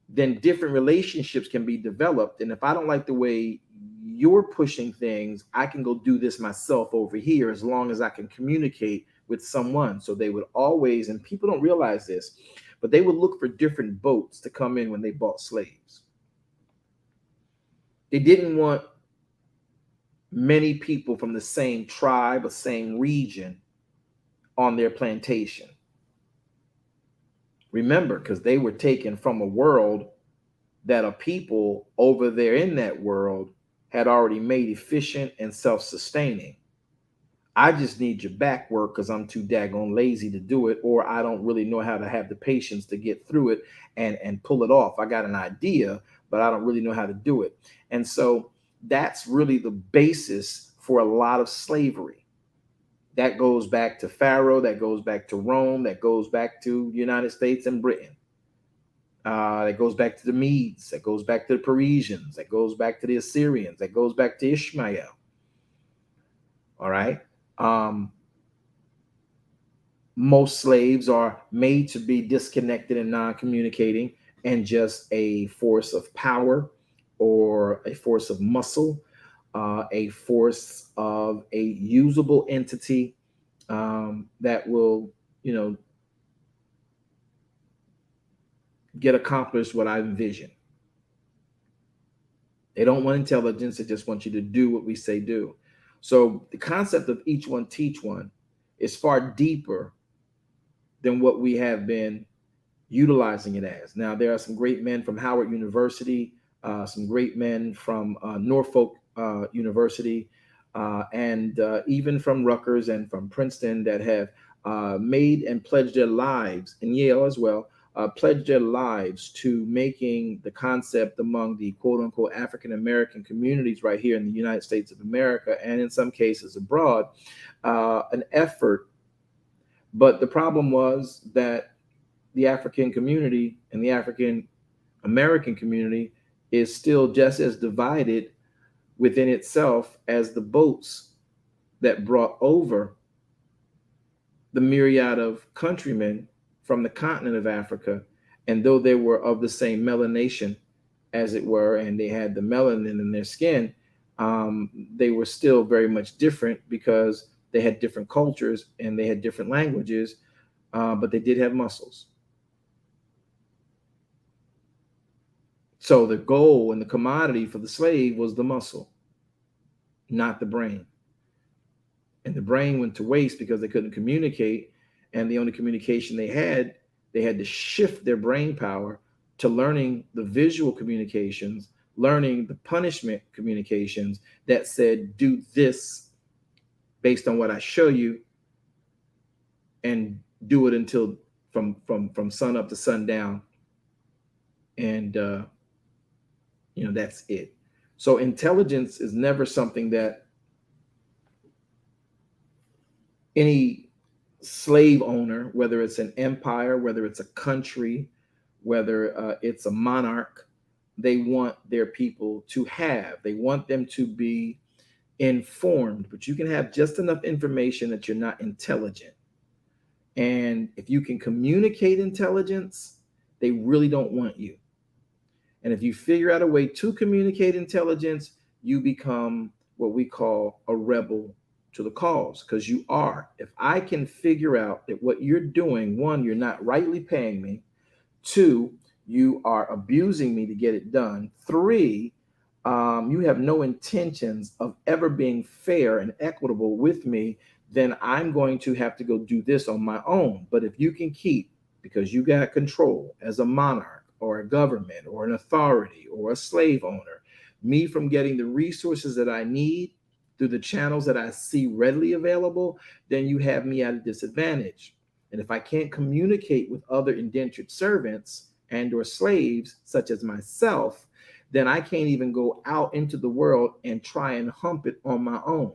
then different relationships can be developed. And if I don't like the way you're pushing things, I can go do this myself over here, as long as I can communicate with someone. So they would always, and people don't realize this, but they would look for different boats to come in when they bought slaves. They didn't want many people from the same tribe or same region on their plantation. Remember, because they were taken from a world that a people over there in that world had already made efficient and self-sustaining. I just need your back work because I'm too daggone lazy to do it, or I don't really know how to have the patience to get through it and pull it off. I got an idea, but I don't really know how to do it. And so that's really the basis for a lot of slavery. That goes back to Pharaoh, that goes back to Rome, that goes back to the United States and Britain. That goes back to the Medes, that goes back to the Parisians, that goes back to the Assyrians, that goes back to Ishmael. All right. Most slaves are made to be disconnected and non-communicating and just a force of power or a force of muscle, a force of a usable entity that will, get accomplished what I envision. They don't want intelligence. They just want you to do what we say do. So the concept of each one teach one is far deeper than what we have been utilizing it as. Now, there are some great men from Howard University, some great men from Norfolk University, and even from Rutgers and from Princeton that have made and pledged their lives, and Yale as well, pledged their lives to making the concept among the quote unquote African American communities right here in the United States of America, and in some cases abroad, an effort. But the problem was that the African community and the African American community is still just as divided within itself as the boats that brought over the myriad of countrymen from the continent of Africa. And though they were of the same melanation as it were, and they had the melanin in their skin, they were still very much different because they had different cultures and they had different languages, but they did have muscles. So the goal and the commodity for the slave was the muscle, not the brain. And the brain went to waste because they couldn't communicate. And the only communication they had to shift their brain power to learning the visual communications, learning the punishment communications that said, do this based on what I show you, and do it until from sun up to sundown. And that's it. So intelligence is never something that any slave owner, whether it's an empire, whether it's a country, whether it's a monarch, they want their people to have. They want them to be informed, but you can have just enough information that you're not intelligent. And if you can communicate intelligence, they really don't want you. And if you figure out a way to communicate intelligence, you become what we call a rebel to the cause, because you are. If I can figure out that what you're doing, one, you're not rightly paying me, two, you are abusing me to get it done, three, you have no intentions of ever being fair and equitable with me, then I'm going to have to go do this on my own. But if you can keep, because you got control as a monarch or a government or an authority or a slave owner, me from getting the resources that I need through the channels that I see readily available, then you have me at a disadvantage. And if I can't communicate with other indentured servants and or slaves such as myself, then I can't even go out into the world and try and hump it on my own.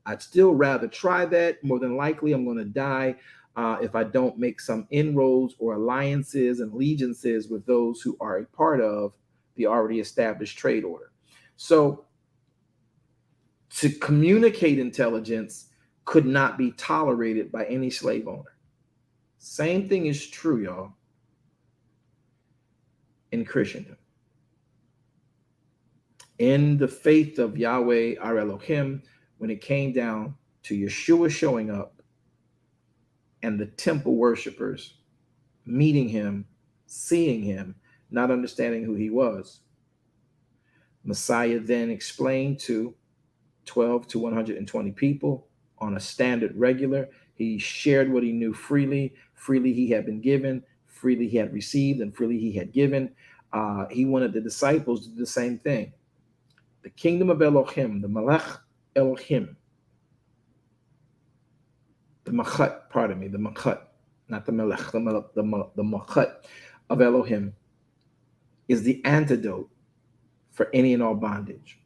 I'd still rather try that. More than likely, I'm going to die if I don't make some inroads or alliances and allegiances with those who are a part of the already established trade order. So to communicate intelligence could not be tolerated by any slave owner. Same thing is true, y'all, in Christendom. In the faith of Yahweh, our Elohim, when it came down to Yeshua showing up and the temple worshipers meeting him, seeing him, not understanding who he was, Messiah then explained to 12 to 120 people on a standard regular. He shared what he knew freely. Freely he had been given, freely he had received, and freely he had given. He wanted the disciples to do the same thing. The kingdom of Elohim, the Malach Elohim, the Machat, not the Melech, the Machat of Elohim is the antidote for any and all bondage.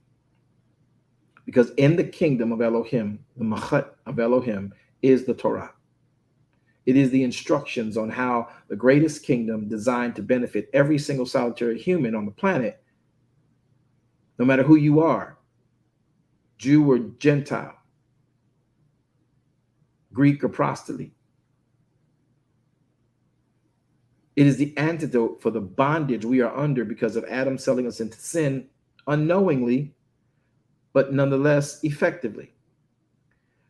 Because in the kingdom of Elohim, the Machat of Elohim is the Torah. It is the instructions on how the greatest kingdom designed to benefit every single solitary human on the planet, no matter who you are, Jew or Gentile, Greek or proselyte. It is the antidote for the bondage we are under because of Adam selling us into sin unknowingly, but nonetheless effectively.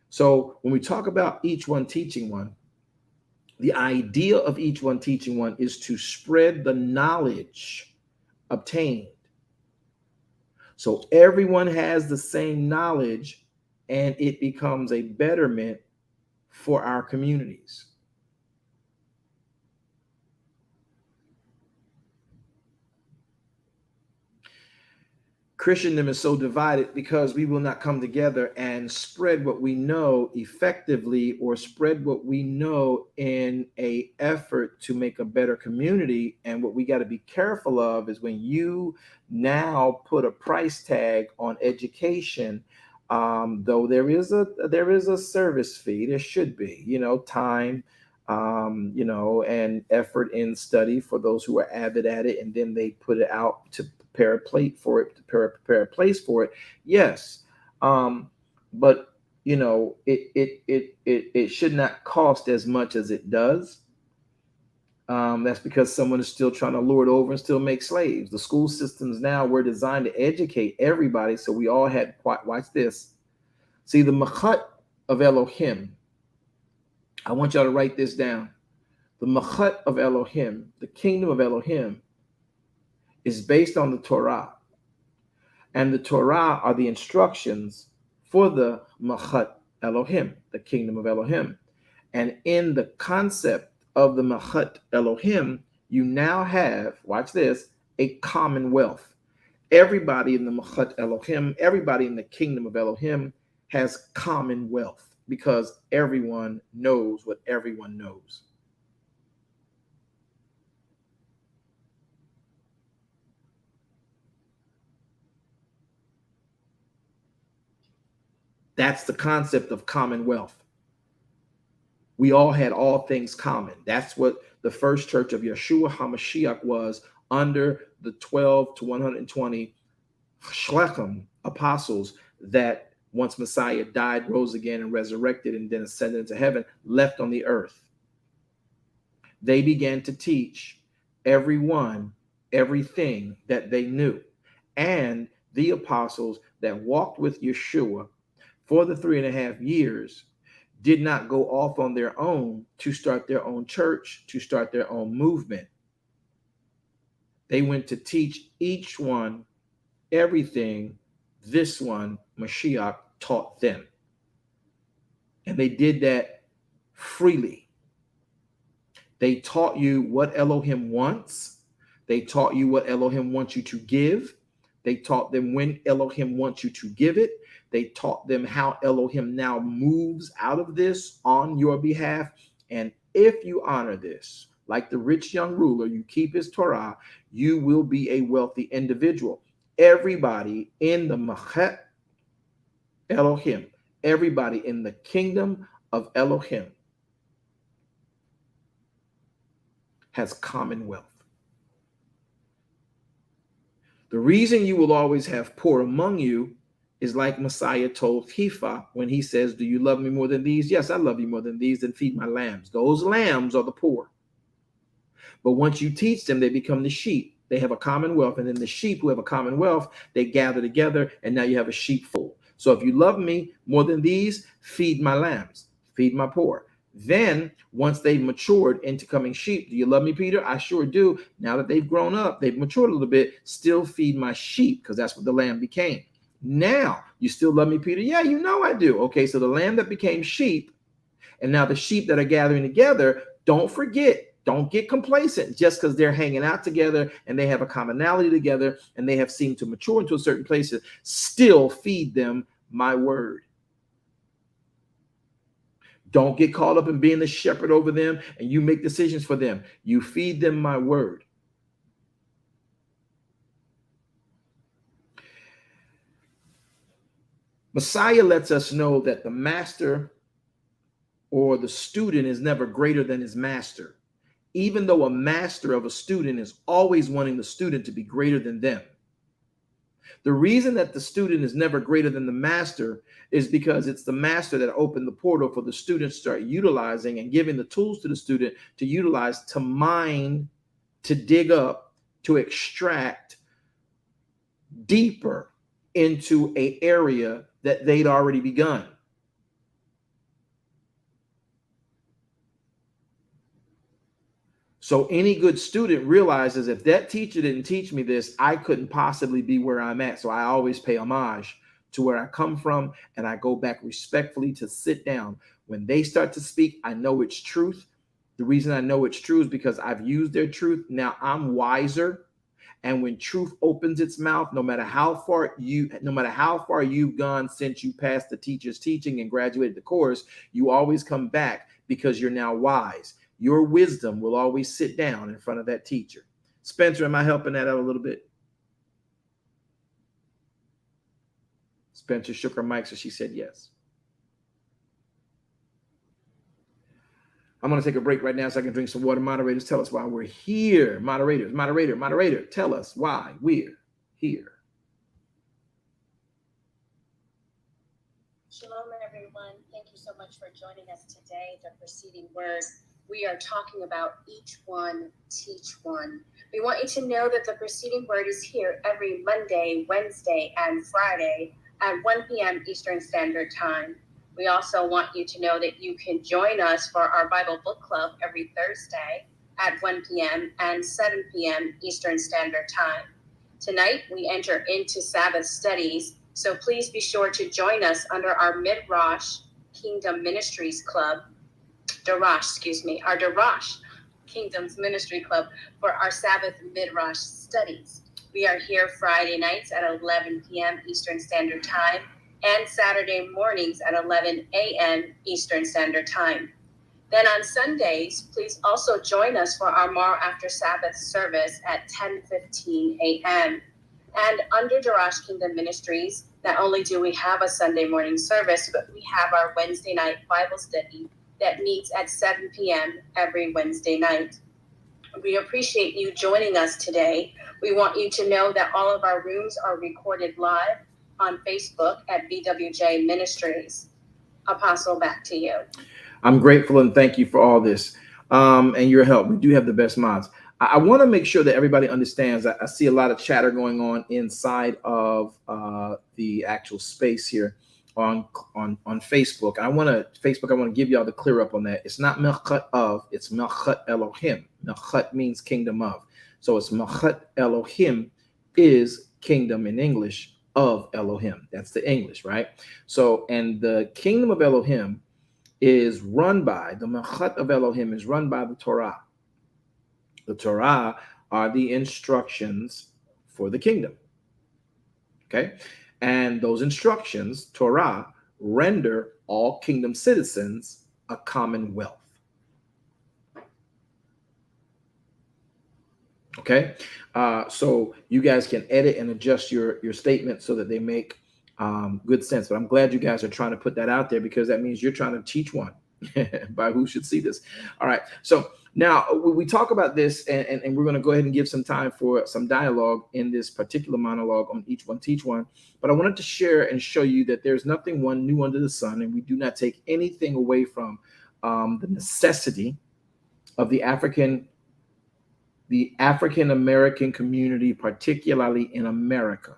So when we talk about each one teaching one, the idea of each one teaching one is to spread the knowledge obtained. So everyone has the same knowledge and it becomes a betterment for our communities. Christendom is so divided because we will not come together and spread what we know effectively or spread what we know in an effort to make a better community. And what we got to be careful of is when you now put a price tag on education, though there is a service fee, there should be, time, and effort in study for those who are avid at it, and then they put it out to prepare a plate for it, prepare a place for it. Yes. But it should not cost as much as it does. That's because someone is still trying to lord over and still make slaves. The school systems now were designed to educate everybody. So we all had, watch this. See, the Machat of Elohim. I want y'all to write this down. The Machat of Elohim, the kingdom of Elohim, is based on the Torah. And the Torah are the instructions for the Machat Elohim, the kingdom of Elohim. And in the concept of the Machat Elohim, you now have, watch this, a commonwealth. Everybody in the Machat Elohim, everybody in the kingdom of Elohim has commonwealth because everyone knows what everyone knows. That's the concept of commonwealth. We all had all things common. That's what the first church of Yeshua HaMashiach was under the 12 to 120 Shlechem apostles that once Messiah died, rose again, and resurrected, and then ascended into heaven, left on the earth. They began to teach everyone everything that they knew. And the apostles that walked with Yeshua for the 3.5 years did not go off on their own to start their own church, to start their own movement. They went to teach each one everything this one, Mashiach, taught them. And they did that freely. They taught you what Elohim wants. They taught you what Elohim wants you to give. They taught them when Elohim wants you to give it. They taught them how Elohim now moves out of this on your behalf. And if you honor this, like the rich young ruler, you keep his Torah, you will be a wealthy individual. Everybody in the Machat Elohim, everybody in the kingdom of Elohim has commonwealth. The reason you will always have poor among you is like Messiah told Kepha when he says, do you love me more than these? Yes, I love you more than these, then feed my lambs. Those lambs are the poor. But once you teach them, they become the sheep. They have a commonwealth, and then the sheep who have a commonwealth, they gather together, and now you have a sheepfold. So if you love me more than these, feed my lambs, feed my poor. Then once they've matured into coming sheep, do you love me, Peter? I sure do. Now that they've grown up, they've matured a little bit, still feed my sheep, because that's what the lamb became. Now, you still love me, Peter? Yeah, you know I do. Okay, so the lamb that became sheep, and now the sheep that are gathering together, don't forget, don't get complacent just because they're hanging out together and they have a commonality together and they have seemed to mature into a certain place. Still feed them my word. Don't get caught up in being the shepherd over them and you make decisions for them. You feed them my word. Messiah lets us know that the master or the student is never greater than his master, even though a master of a student is always wanting the student to be greater than them. The reason that the student is never greater than the master is because it's the master that opened the portal for the student to start utilizing and giving the tools to the student to utilize, to mine, to dig up, to extract deeper into an area that they'd already begun. So any good student realizes if that teacher didn't teach me this, I couldn't possibly be where I'm at. So I always pay homage to where I come from, and I go back respectfully to sit down. When they start to speak, I know it's truth. The reason I know it's true is because I've used their truth. Now I'm wiser. And when truth opens its mouth, no matter how far you've gone since you passed the teacher's teaching and graduated the course, you always come back because you're now wise. Your wisdom will always sit down in front of that teacher. Spencer, am I helping that out a little bit? Spencer shook her mic, so she said yes. I'm going to take a break right now so I can drink some water. Moderators, tell us why we're here. Moderator, tell us why we're here. Shalom, everyone. Thank you so much for joining us today. The preceding word we are talking about each one, teach one. We want you to know that the preceding word is here every Monday, Wednesday, and Friday at 1 p.m. Eastern Standard Time. We also want you to know that you can join us for our Bible Book Club every Thursday at 1 p.m. and 7 p.m. Eastern Standard Time. Tonight, we enter into Sabbath studies, so please be sure to join us under our Midrash Kingdom Ministries Club, our Darash Kingdoms Ministry Club for our Sabbath Midrash studies. We are here Friday nights at 11 p.m. Eastern Standard Time and Saturday mornings at 11 a.m. Eastern Standard Time. Then on Sundays, please also join us for our Morrow After Sabbath service at 10:15 a.m. And under Darash Kingdom Ministries, not only do we have a Sunday morning service, but we have our Wednesday night Bible study that meets at 7 p.m. every Wednesday night. We appreciate you joining us today. We want you to know that all of our rooms are recorded live on Facebook at BWJ Ministries. Apostle, back to you. I'm grateful and thank you for all this and your help. We do have the best mods. I want to make sure that everybody understands. I see a lot of chatter going on inside of the actual space here on Facebook. I want to give y'all the clear up on that. It's not Melchat of, it's Melchat Elohim. Melchat means kingdom of. So it's Melchat Elohim is kingdom in English of Elohim. That's the English, right? So, and the kingdom of Elohim is run by, the Melchat of Elohim is run by the Torah. The Torah are the instructions for the kingdom. Okay? And those instructions, Torah, render all kingdom citizens a commonwealth. Okay? So you guys can edit and adjust your statement so that they make good sense. But I'm glad you guys are trying to put that out there, because that means you're trying to teach one by who should see this. All right. So now we talk about this, and we're going to go ahead and give some time for some dialogue in this particular monologue on each one, teach one. But I wanted to share and show you that there's nothing one new under the sun, and we do not take anything away from the necessity of the African American community, particularly in America,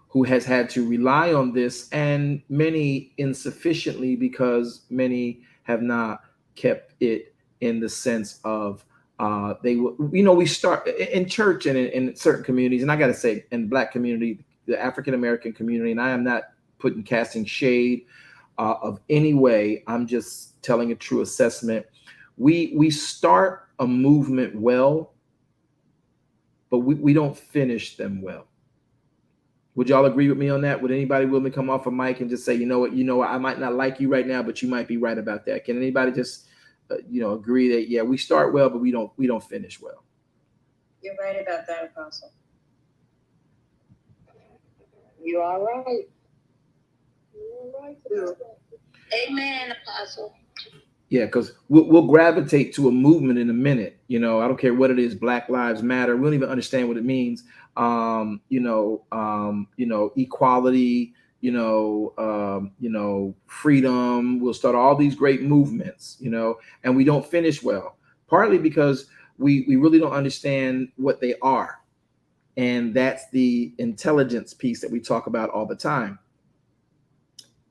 who has had to rely on this, and many insufficiently, because many have not kept it in the sense of we start in church and in certain communities, and I got to say, in the Black community, the African American community, and I am not casting shade of any way. I'm just telling a true assessment. We start a movement well, but we don't finish them well. Would y'all agree with me on that? Would anybody willing to come off a mic and just say, you know what, I might not like you right now, but you might be right about that? Can anybody just, agree that, yeah, we start well, but we don't finish well? You're right about that, Apostle. You are right. You're right. Amen, Apostle. Yeah, because we'll gravitate to a movement in a minute. I don't care what it is. Black Lives Matter. We don't even understand what it means. Equality. Freedom. We'll start all these great movements. And we don't finish well. Partly because we really don't understand what they are, and that's the intelligence piece that we talk about all the time.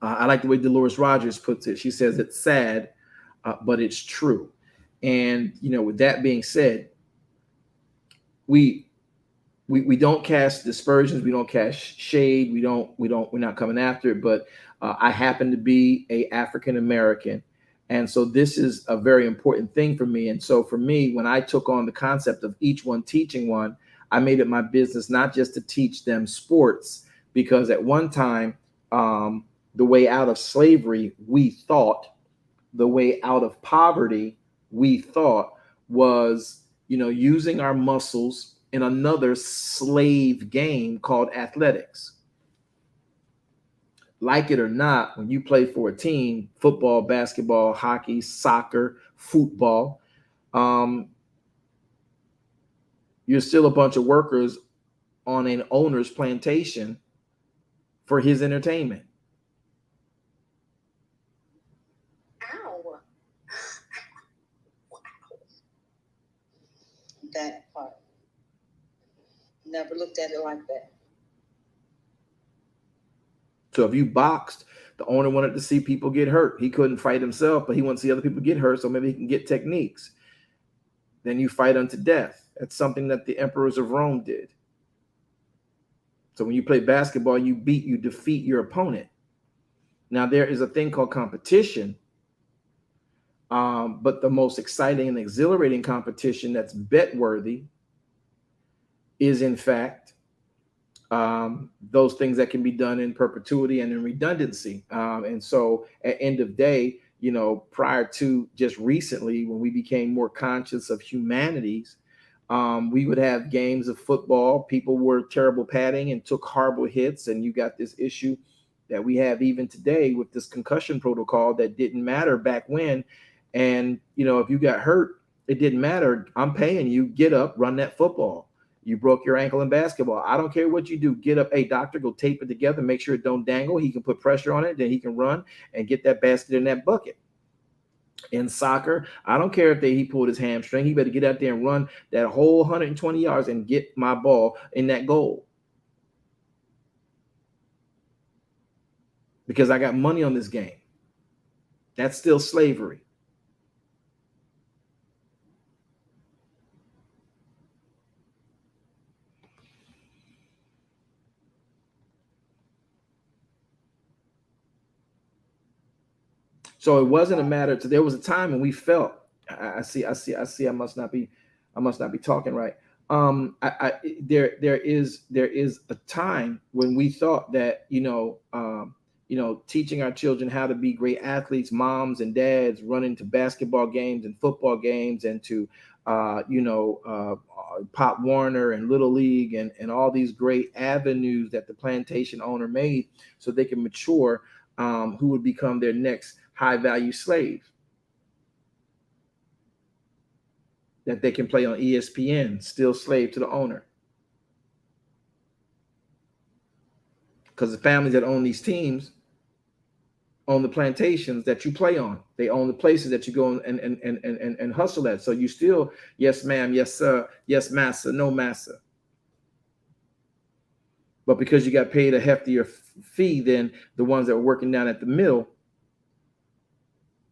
I like the way Dolores Rogers puts it. She says it's sad, but it's true. And with that being said, we don't cast dispersions, we don't cast shade, we're not coming after it. But I happen to be a African American, and so this is a very important thing for me. And so for me, when I took on the concept of each one teaching one, I made it my business not just to teach them sports, because at one time, the way out of slavery, we thought, the way out of poverty, we thought, was, using our muscles in another slave game called athletics. Like it or not, when you play for a team, football, basketball, hockey, soccer, football, you're still a bunch of workers on an owner's plantation for his entertainment. Never looked at it like that. So if you boxed, the owner wanted to see people get hurt. He couldn't fight himself, but he wanted to see other people get hurt, so maybe he can get techniques. Then you fight unto death. That's something that the emperors of Rome did. So when you play basketball, you defeat your opponent. Now there is a thing called competition, but the most exciting and exhilarating competition that's bet worthy is in fact those things that can be done in perpetuity and in redundancy. And so at end of day, you know, prior to just recently, when we became more conscious of humanities, we would have games of football. People were terrible padding and took horrible hits. And you got this issue that we have even today with this concussion protocol that didn't matter back when. And, you know, if you got hurt, it didn't matter. I'm paying you. Get up, run that football. You broke your ankle in basketball. I don't care what you do. Get up. Hey, doctor, go tape it together. Make sure it don't dangle. He can put pressure on it. Then he can run and get that basket in that bucket. In soccer, I don't care if he pulled his hamstring. He better get out there and run that whole 120 yards and get my ball in that goal. Because I got money on this game. That's still slavery. So it wasn't a matter to, there was a time when we felt, I see, I must not be talking right. There is a time when we thought that, teaching our children how to be great athletes, moms and dads running to basketball games and football games and to, Pop Warner and Little League and all these great avenues that the plantation owner made so they can mature, who would become their next high value slave that they can play on ESPN, still slave to the owner. Because the families that own these teams own the plantations that you play on. They own the places that you go and hustle at. So you still, yes, ma'am, yes, sir, yes, massa, no massa. But because you got paid a heftier fee than the ones that were working down at the mill,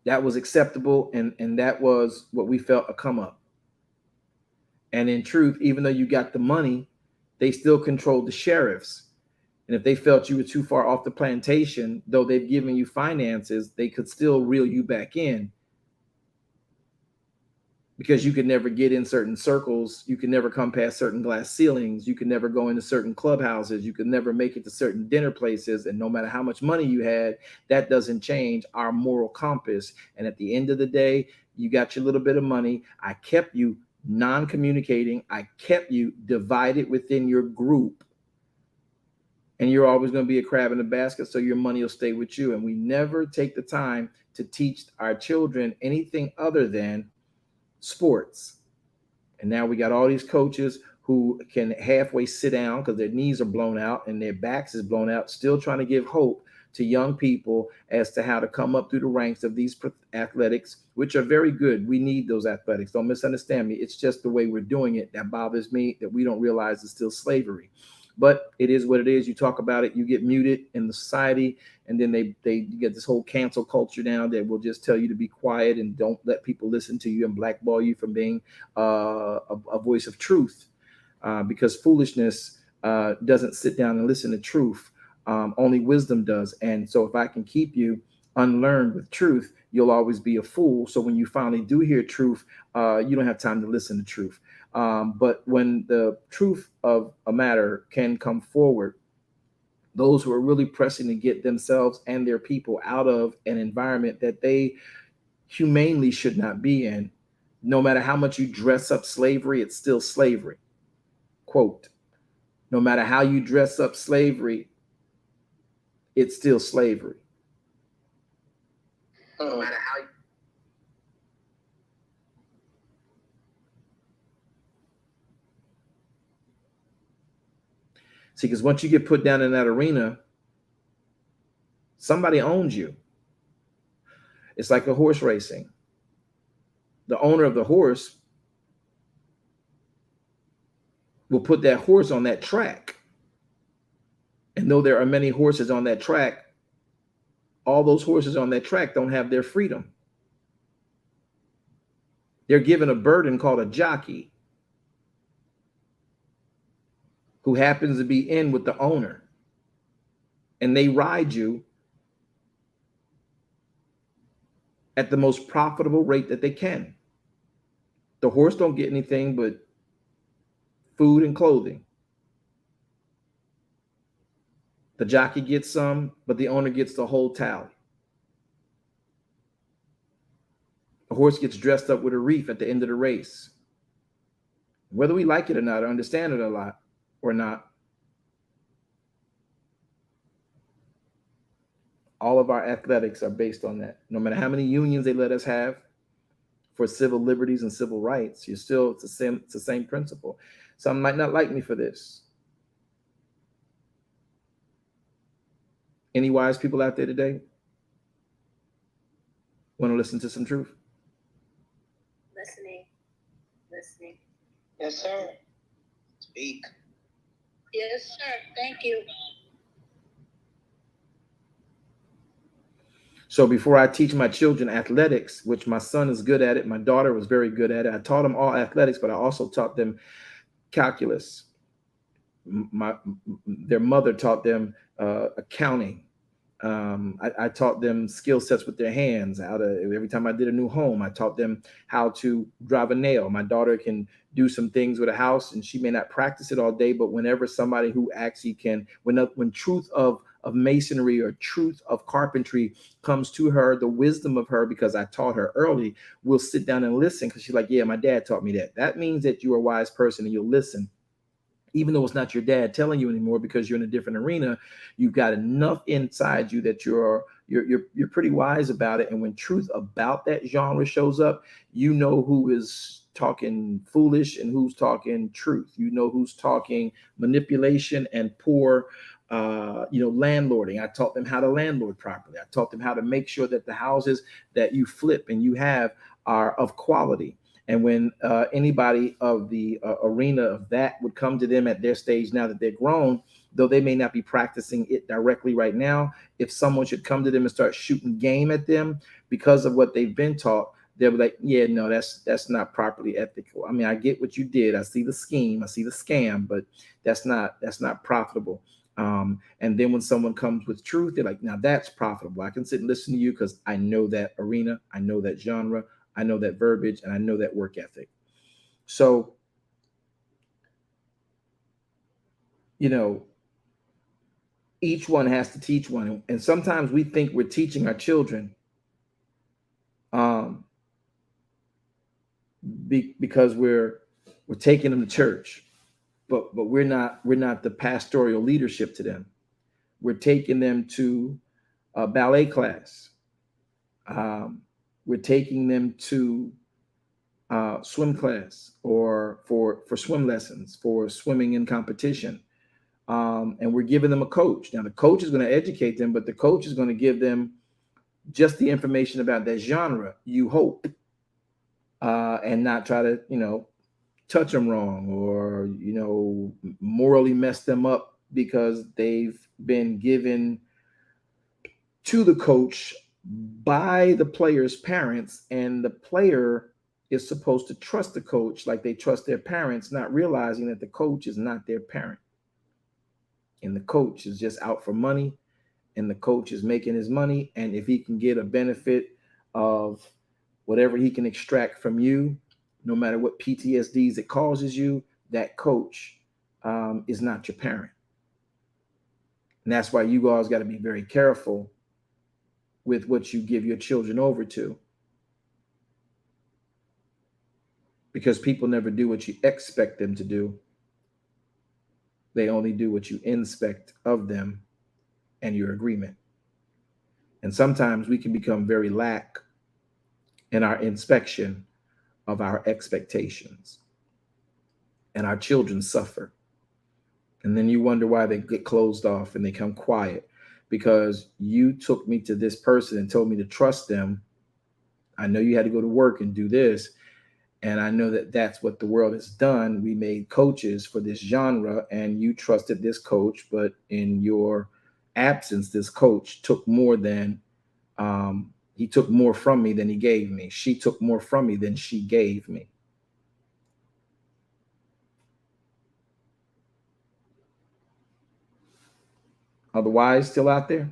that was acceptable, and that was what we felt a come up. And in truth, even though you got the money, they still controlled the sheriffs. And if they felt you were too far off the plantation, though they've given you finances, they could still reel you back in. Because you could never get in certain circles. You could never come past certain glass ceilings. You could never go into certain clubhouses. You could never make it to certain dinner places. And no matter how much money you had, that doesn't change our moral compass. And at the end of the day, you got your little bit of money. I kept you non-communicating. I kept you divided within your group. And you're always going to be a crab in the basket, so your money will stay with you. And we never take the time to teach our children anything other than sports. And now we got all these coaches who can halfway sit down because their knees are blown out and their backs is blown out, still trying to give hope to young people as to how to come up through the ranks of these athletics, which are very good. We need those athletics. Don't misunderstand me. It's just the way we're doing it that bothers me, that we don't realize it's still slavery. But it is what it is. You talk about it, you get muted in the society, and then they get this whole cancel culture now that will just tell you to be quiet and don't let people listen to you and blackball you from being a voice of truth, because foolishness doesn't sit down and listen to truth. Only wisdom does. And so if I can keep you unlearned with truth, you'll always be a fool. So when you finally do hear truth, you don't have time to listen to truth. But when the truth of a matter can come forward, those who are really pressing to get themselves and their people out of an environment that they humanely should not be in, no matter how much you dress up slavery, it's still slavery. Quote, no matter how you dress up slavery, it's still slavery. No matter how you... See, because once you get put down in that arena, somebody owns you. It's like a horse racing. The owner of the horse will put that horse on that track. And though there are many horses on that track, all those horses on that track don't have their freedom. They're given a burden called a jockey who happens to be in with the owner. And they ride you at the most profitable rate that they can. The horse don't get anything but food and clothing. The jockey gets some, but the owner gets the whole tally. The horse gets dressed up with a wreath at the end of the race. Whether we like it or not, or understand it a lot or not, all of our athletics are based on that. No matter how many unions they let us have for civil liberties and civil rights, it's the same principle. Some might not like me for this. Any wise people out there today want to listen to some truth? Listening. Yes, sir. Speak. Yes, sir. Thank you. So before I teach my children athletics, which my son is good at it, my daughter was very good at it. I taught them all athletics, but I also taught them calculus. Their mother taught them accounting. I taught them skill sets with their hands. Every time I did a new home, I taught them how to drive a nail. My daughter can do some things with a house, and she may not practice it all day, but whenever somebody who actually can, when truth of masonry or truth of carpentry comes to her, the wisdom of her, because I taught her early, will sit down and listen, because she's like, yeah, my dad taught me that. That means that you're a wise person and you'll listen. Even though it's not your dad telling you anymore, because you're in a different arena, you've got enough inside you that you're pretty wise about it. And when truth about that genre shows up, you know who is talking foolish and who's talking truth. You know who's talking manipulation and poor, landlording. I taught them how to landlord properly. I taught them how to make sure that the houses that you flip and you have are of quality. And when anybody of the arena of that would come to them at their stage, now that they're grown, though they may not be practicing it directly right now, if someone should come to them and start shooting game at them because of what they've been taught, they'll be like, yeah, no, that's not properly ethical. I mean, I get what you did. I see the scheme. I see the scam, but that's not profitable. And then when someone comes with truth, they're like, now that's profitable. I can sit and listen to you because I know that arena. I know that genre. I know that verbiage, and I know that work ethic. So, each one has to teach one. And sometimes we think we're teaching our children because we're taking them to church, but we're not the pastoral leadership to them. We're taking them to a ballet class. We're taking them to swim class or for swim lessons, for swimming in competition. And we're giving them a coach. Now, the coach is going to educate them, but the coach is going to give them just the information about that genre, you hope, and not try to, touch them wrong or, morally mess them up because they've been given to the coach by the player's parents, and the player is supposed to trust the coach like they trust their parents, not realizing that the coach is not their parent. And the coach is just out for money, and the coach is making his money. And if he can get a benefit of whatever he can extract from you, no matter what PTSDs it causes you, that coach is not your parent. And that's why you guys got to be very careful with what you give your children over to, because people never do what you expect them to do. They only do what you inspect of them and your agreement. And sometimes we can become very lax in our inspection of our expectations, and our children suffer. And then you wonder why they get closed off and they come quiet, because you took me to this person and told me to trust them. I know you had to go to work and do this, And I know that that's what the world has done. We made coaches for this genre, and you trusted this coach, but in your absence, this coach took more than he took more from me than he gave me. She took more from me than she gave me. Are the wise still out there?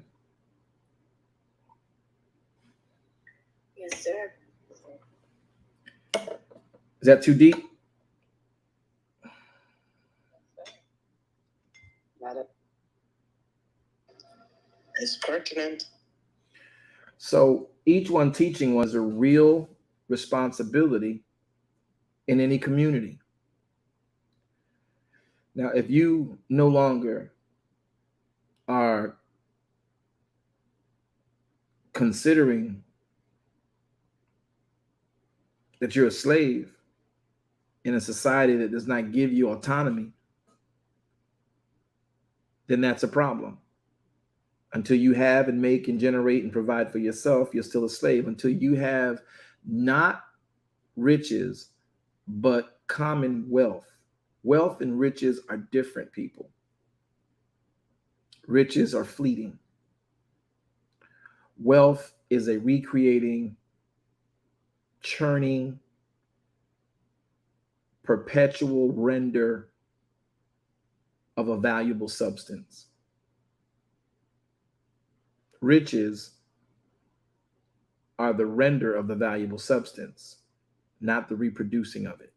Yes, sir. Is that too deep? Got it. It's pertinent. So each one teaching was a real responsibility in any community. Now, if you no longer are considering that you're a slave in a society that does not give you autonomy, then that's a problem. Until you have and make and generate and provide for yourself, you're still a slave. Until you have not riches, but common wealth. Wealth and riches are different, people. Riches are fleeting. Wealth is a recreating, churning, perpetual render of a valuable substance. Riches are the render of the valuable substance, not the reproducing of it.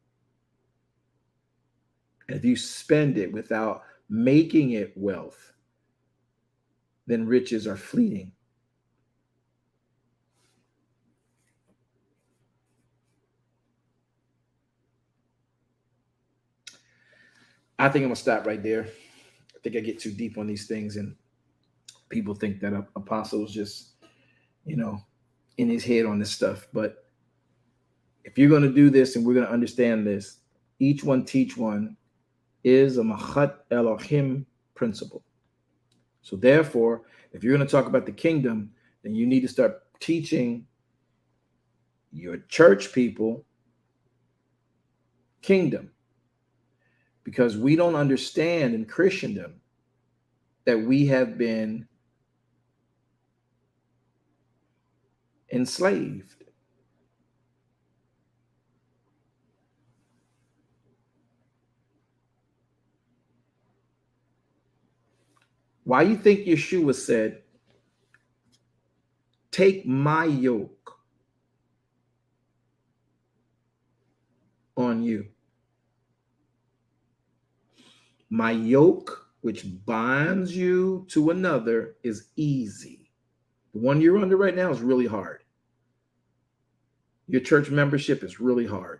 And if you spend it without making it wealth, then riches are fleeting. I think I'm gonna stop right there. I think I get too deep on these things, and people think that apostles just, in his head on this stuff. But if you're gonna do this and we're gonna understand this, each one teach one is a Machat Elohim principle. So therefore, if you're gonna talk about the kingdom, then you need to start teaching your church people kingdom. Because we don't understand in Christendom that we have been enslaved. Why you think Yeshua said, take my yoke on you? My yoke, which binds you to another, is easy. The one you're under right now is really hard. Your church membership is really hard.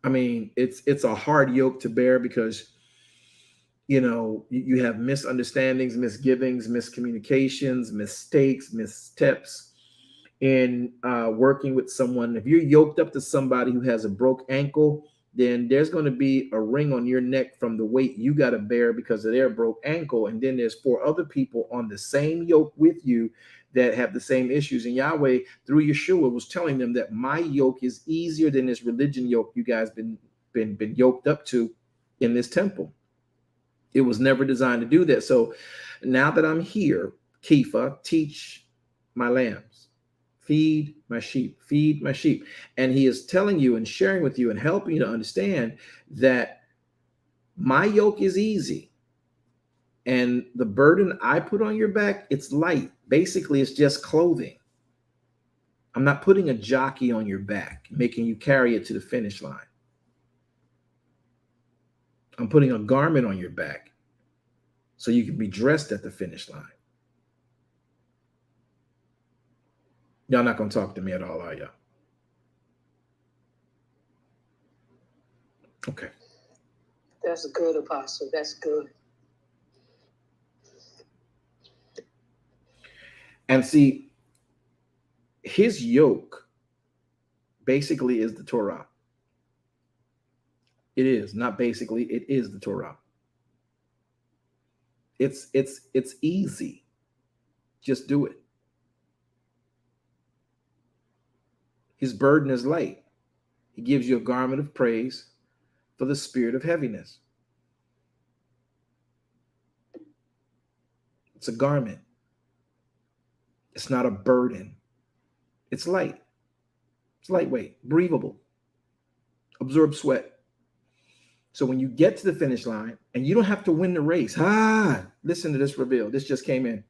I mean, it's a hard yoke to bear because, you have misunderstandings, misgivings, miscommunications, mistakes, missteps in working with someone. If you're yoked up to somebody who has a broke ankle, then there's going to be a ring on your neck from the weight you got to bear because of their broke ankle. And then there's 4 other people on the same yoke with you that have the same issues. And Yahweh, through Yeshua, was telling them that my yoke is easier than this religion yoke you guys been yoked up to in this temple. It was never designed to do that. So now that I'm here, Kepha, teach my lambs. Feed my sheep, feed my sheep. And he is telling you and sharing with you and helping you to understand that my yoke is easy. And the burden I put on your back, it's light. Basically, it's just clothing. I'm not putting a jockey on your back, making you carry it to the finish line. I'm putting a garment on your back so you can be dressed at the finish line. Y'all not going to talk to me at all, are y'all? Okay. That's good, Apostle. That's good. And see, his yoke basically is the Torah. It is not basically, it is the Torah. It's easy. Just do it. His burden is light. He gives you a garment of praise for the spirit of heaviness. It's a garment. It's not a burden. It's light. It's lightweight, breathable, absorb sweat. So when you get to the finish line, and you don't have to win the race. Listen to this reveal. This just came in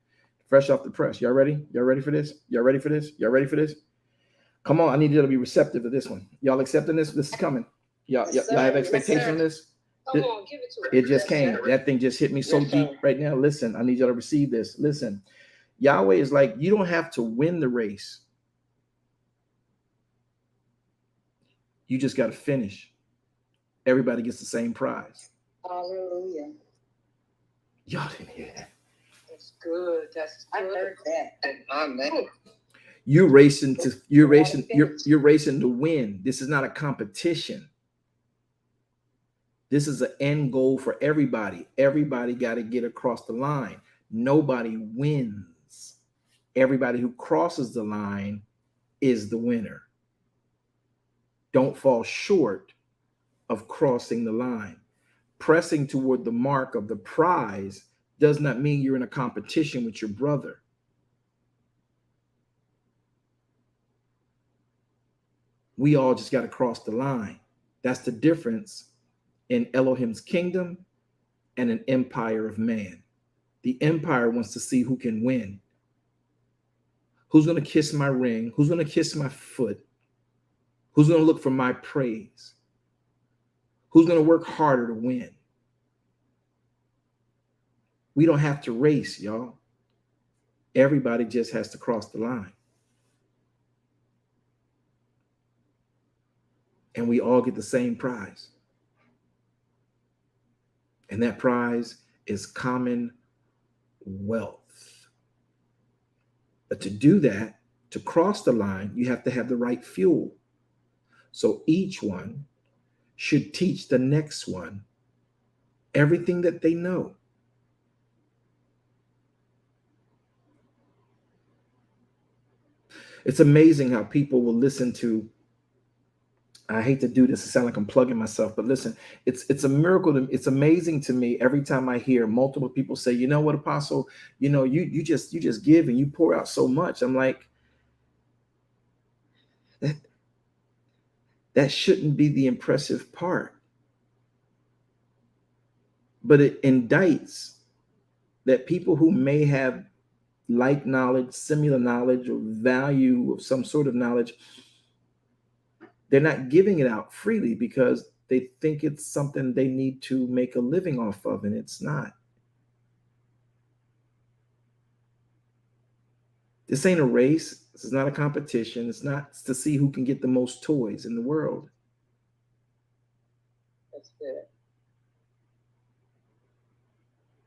fresh off the press. Y'all ready? Y'all ready for this? Y'all ready for this? Y'all ready for this? Come on, I need you to be receptive to this one. Y'all accepting this? This is coming. Y'all have expectation on this? Come on, give it to us. It just came. That thing just hit me so deep right now. Listen, I need y'all to receive this. Listen, Yahweh is like, you don't have to win the race. You just got to finish. Everybody gets the same prize. Hallelujah. Y'all didn't hear that. That's good. I heard that. Amen. You're racing to win. This is not a competition. This is an end goal for everybody. Everybody got to get across the line. Nobody wins. Everybody who crosses the line is the winner. Don't fall short of crossing the line. Pressing toward the mark of the prize does not mean you're in a competition with your brother. We all just got to cross the line. That's the difference in Elohim's kingdom and an empire of man. The empire wants to see who can win. Who's going to kiss my ring? Who's going to kiss my foot? Who's going to look for my praise? Who's going to work harder to win? We don't have to race, y'all. Everybody just has to cross the line. And we all get the same prize. And that prize is common wealth. But to do that, to cross the line, you have to have the right fuel. So each one should teach the next one everything that they know. It's amazing how people will listen to, I hate to do this, it sounds like I'm plugging myself, but listen, it's a miracle. It's amazing to me every time I hear multiple people say, you know what, Apostle, you just give and you pour out so much. I'm like, that shouldn't be the impressive part. But it indicts that people who may have like knowledge, similar knowledge, or value of some sort of knowledge, they're not giving it out freely because they think it's something they need to make a living off of, and it's not. This ain't a race. This is not a competition. It's not to see who can get the most toys in the world. That's good.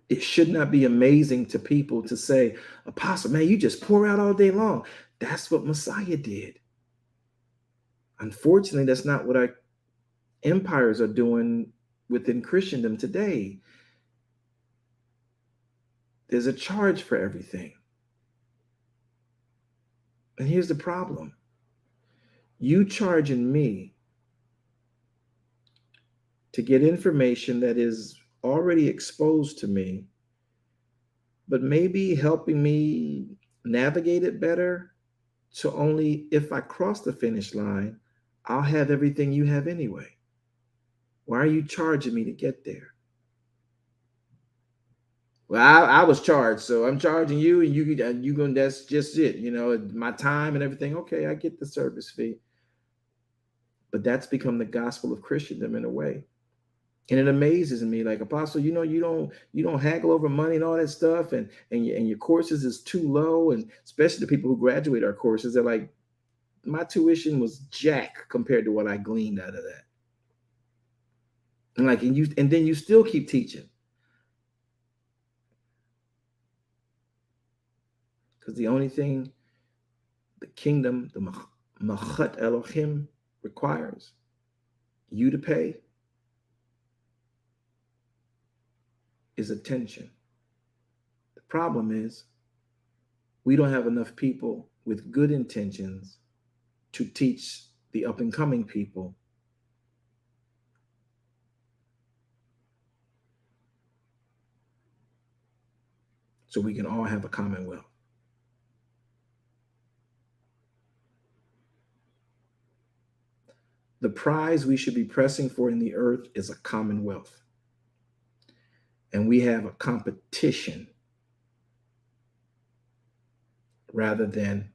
It should not be amazing to people to say, Apostle, man, you just pour out all day long. That's what Messiah did. Unfortunately, that's not what our empires are doing within Christendom today. There's a charge for everything. And here's the problem. You charging me to get information that is already exposed to me, but maybe helping me navigate it better, so only if I cross the finish line, I'll have everything you have anyway. Why are you charging me to get there? Well, I was charged, so I'm charging you, and you going, that's just it, my time and everything. Okay, I get the service fee. But that's become the gospel of Christendom in a way. And it amazes me, like, Apostle, you don't haggle over money and all that stuff, and your courses is too low, and especially the people who graduate our courses, they're like, my tuition was jack compared to what I gleaned out of that. And then you still keep teaching. Because the only thing the kingdom, the Machat Elohim, requires you to pay is attention. The problem is we don't have enough people with good intentions to teach the up and coming people so we can all have a commonwealth. The prize we should be pressing for in the earth is a commonwealth. And we have a competition rather than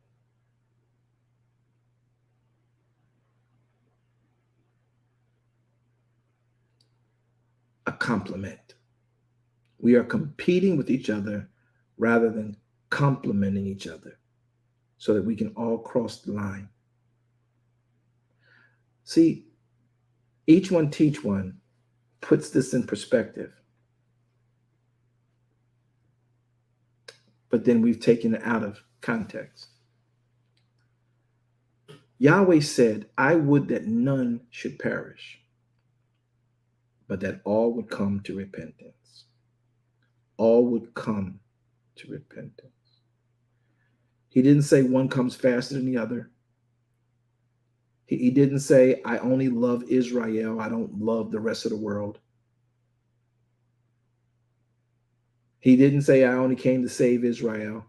a complement. We are competing with each other rather than complementing each other so that we can all cross the line. See, each one teach one puts this in perspective. But then we've taken it out of context. Yahweh said, I would that none should perish, but that all would come to repentance. All would come to repentance. He didn't say one comes faster than the other. He didn't say, I only love Israel. I don't love the rest of the world. He didn't say, I only came to save Israel.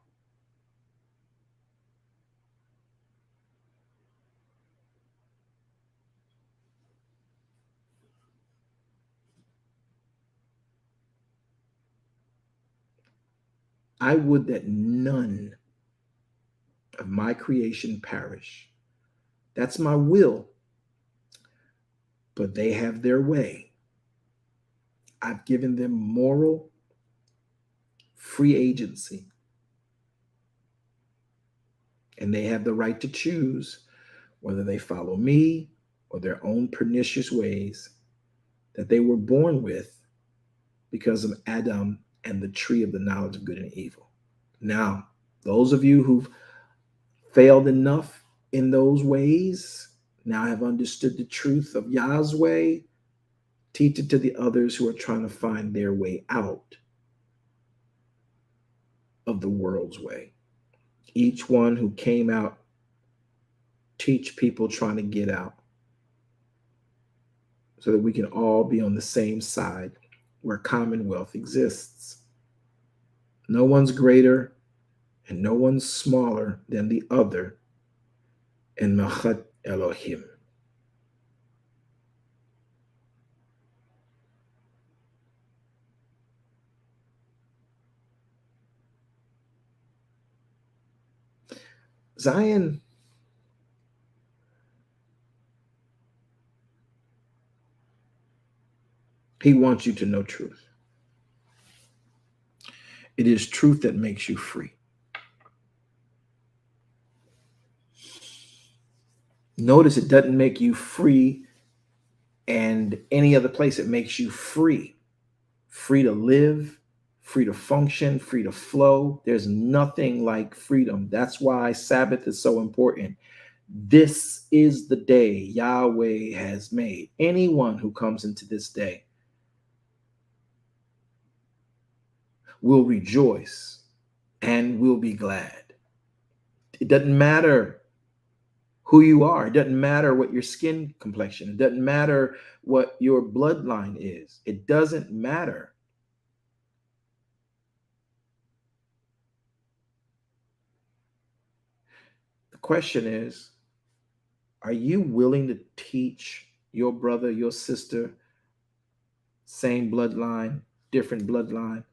I would that none of my creation perish. That's my will. But they have their way. I've given them moral free agency. And they have the right to choose whether they follow me or their own pernicious ways that they were born with because of Adam and the tree of the knowledge of good and evil. Now, those of you who've failed enough in those ways now have understood the truth of Yah's way. Teach it to the others who are trying to find their way out of the world's way. Each one who came out, teach people trying to get out so that we can all be on the same side where commonwealth exists. No one's greater and no one's smaller than the other in Machat Elohim. Zion he wants you to know truth. It is truth that makes you free. Notice it doesn't make you free and any other place. It makes you free. Free to live, free to function, free to flow. There's nothing like freedom. That's why Sabbath is so important. This is the day Yahweh has made. Anyone who comes into this day will rejoice and will be glad. It doesn't matter who you are. It doesn't matter what your skin complexion. It doesn't matter what your bloodline is. It doesn't matter. The question is, are you willing to teach your brother, your sister, same bloodline, different bloodline,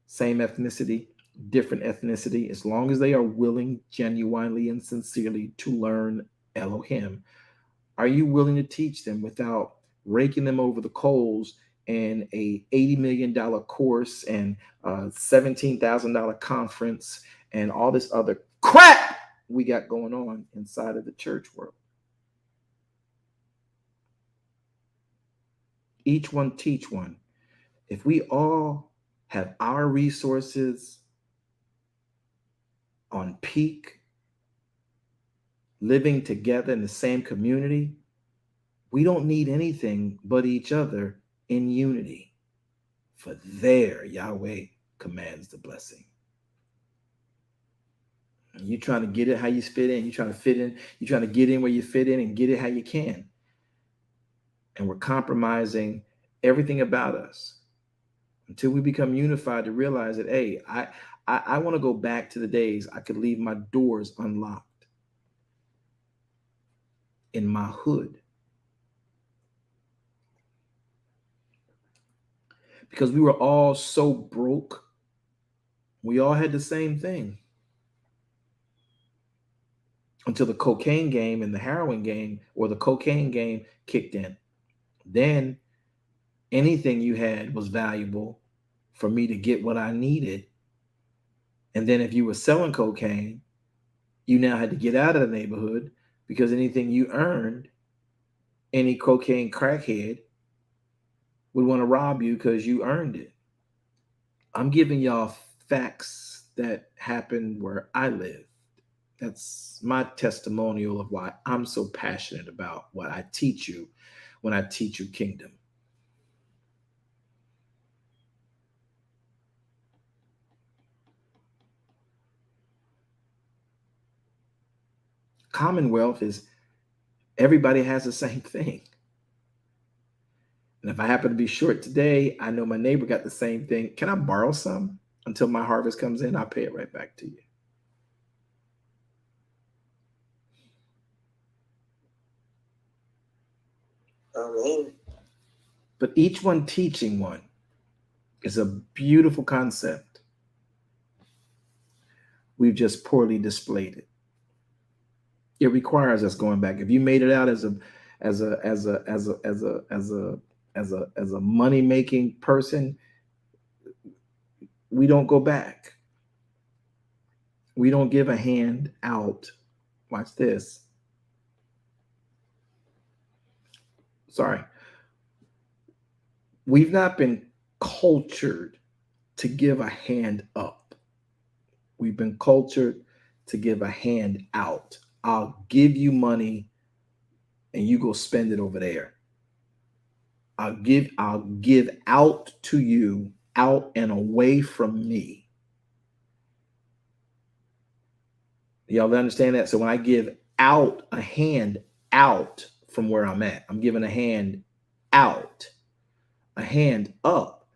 same ethnicity, different ethnicity, as long as they are willing, genuinely and sincerely to learn Elohim? Are you willing to teach them without raking them over the coals in a $80 million course and $17,000 conference and all this other crap we got going on inside of the church world? Each one teach one. If we all have our resources on peak, living together in the same community, we don't need anything but each other in unity. For there, Yahweh commands the blessing. You're trying to get it how you fit in. You're trying to fit in. You're trying to get in where you fit in and get it how you can. And we're compromising everything about us until we become unified to realize that, hey, I want to go back to the days I could leave my doors unlocked in my hood. Because we were all so broke. We all had the same thing. Until the cocaine game and the heroin game or the cocaine game kicked in. Then anything you had was valuable for me to get what I needed. And then if you were selling cocaine, you now had to get out of the neighborhood because anything you earned, any cocaine crackhead would want to rob you because you earned it. I'm giving y'all facts that happened where I live. That's my testimonial of why I'm so passionate about what I teach you when I teach you kingdom. Commonwealth is everybody has the same thing. And if I happen to be short today, I know my neighbor got the same thing. Can I borrow some until my harvest comes in? I'll pay it right back to you. Amen. But each one teaching one is a beautiful concept. We've just poorly displayed it. It requires us going back. If you made it out as a money-making person, we don't go back. We don't give a hand out. Watch this. Sorry. We've not been cultured to give a hand up. We've been cultured to give a hand out. I'll give you money and you go spend it over there. I'll give out to you, out and away from me. Y'all understand that? So when I give out a hand out from where I'm at, I'm giving a hand out. A hand up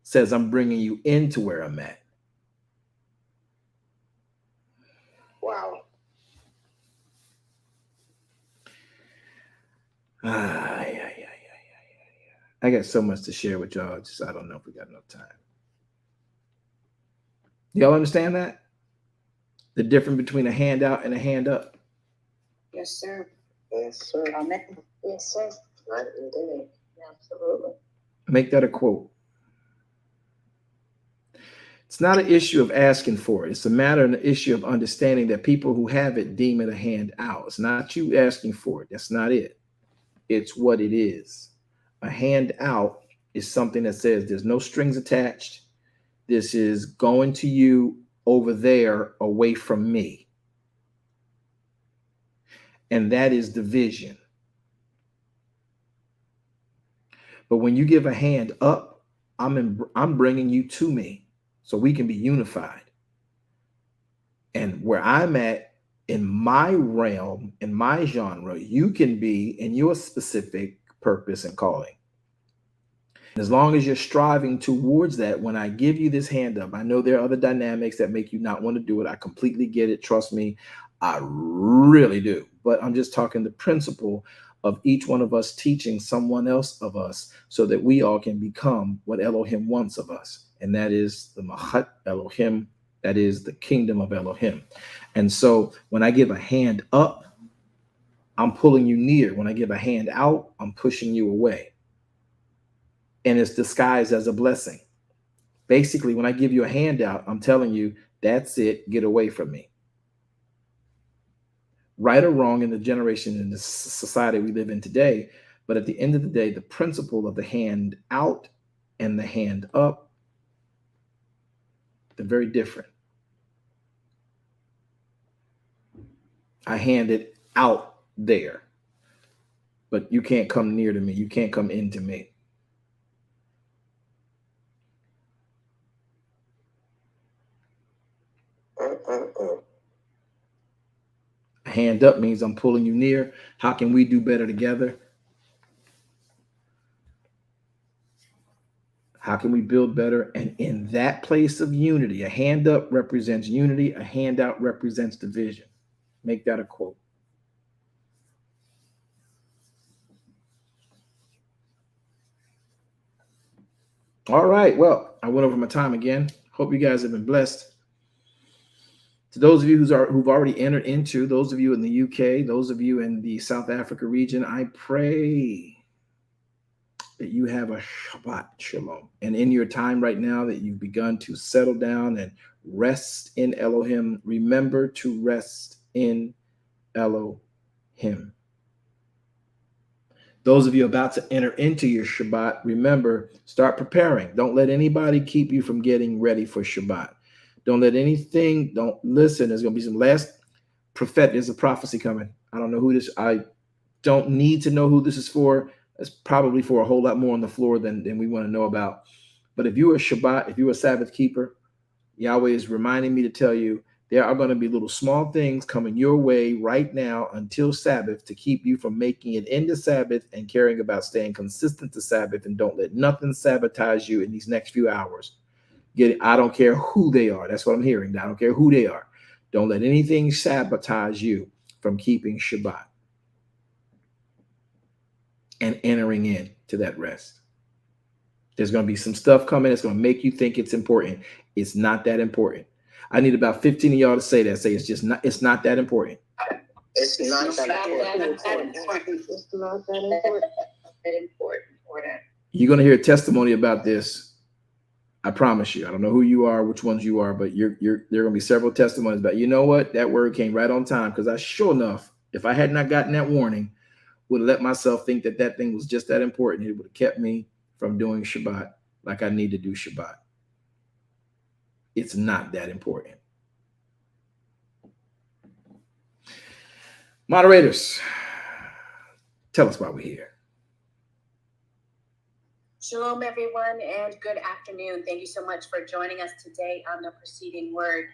says I'm bringing you into where I'm at. Wow. I got so much to share with y'all. Just I don't know if we got enough time. Y'all understand that? The difference between a hand out and a hand up? Yes, sir. Yes, sir. Amen. Yes, sir. Right, indeed. Absolutely. Make that a quote. It's not an issue of asking for it. It's a matter and an issue of understanding that people who have it deem it a hand out. It's not you asking for it. That's not it. It's what it is. A hand out is something that says there's no strings attached. This is going to you over there away from me. And that is division. But when you give a hand up, I'm bringing you to me so we can be unified. And where I'm at in my realm, in my genre, you can be in your specific purpose and calling. As long as you're striving towards that, when I give you this hand up, I know there are other dynamics that make you not want to do it. I completely get it. Trust me, I really do. But I'm just talking the principle of each one of us teaching someone else of us so that we all can become what Elohim wants of us. And that is the Mahat Elohim. That is the kingdom of Elohim. And so when I give a hand up, I'm pulling you near. When I give a hand out, I'm pushing you away. And it's disguised as a blessing. Basically, when I give you a handout, I'm telling you, that's it, get away from me. Right or wrong in the generation, in the society we live in today, but at the end of the day, the principle of the hand out and the hand up, they're very different. I hand it out there, but you can't come near to me. You can't come into me. hand up means I'm pulling you near. How can we do better together? How can we build better? And in that place of unity, a hand up represents unity, a handout represents division. Make that a quote. All right. Well, I went over my time again. Hope you guys have been blessed. To those of you who've already entered into, those of you in the UK, those of you in the South Africa region, I pray that you have a Shabbat Shalom. And in your time right now that you've begun to settle down and rest in Elohim, remember to rest in Elohim. Those of you about to enter into your Shabbat, remember, start preparing. Don't let anybody keep you from getting ready for Shabbat. Don't listen. There's going to be some there's a prophecy coming. I don't know who this, I don't need to know who this is for. It's probably for a whole lot more on the floor than we want to know about. But if you're a Shabbat, if you're a Sabbath keeper, Yahweh is reminding me to tell you, there are going to be little small things coming your way right now until Sabbath to keep you from making it into Sabbath and caring about staying consistent to Sabbath. And don't let nothing sabotage you in these next few hours. I don't care who they are. That's what I'm hearing. I don't care who they are. Don't let anything sabotage you from keeping Shabbat and entering into that rest. There's going to be some stuff coming that's going to make you think it's important. It's not that important. I need about 15 of y'all to say that. Say it's not that important. It's not that important. It's not that important. You're going to hear a testimony about this. I promise you. I don't know who you are, which ones you are, but there are going to be several testimonies about, you know what? That word came right on time, because I sure enough, if I had not gotten that warning, would have let myself think that thing was just that important. It would have kept me from doing Shabbat like I need to do Shabbat. It's not that important. Moderators, tell us why we're here. Shalom, everyone, and good afternoon. Thank you so much for joining us today on the Preceding Word.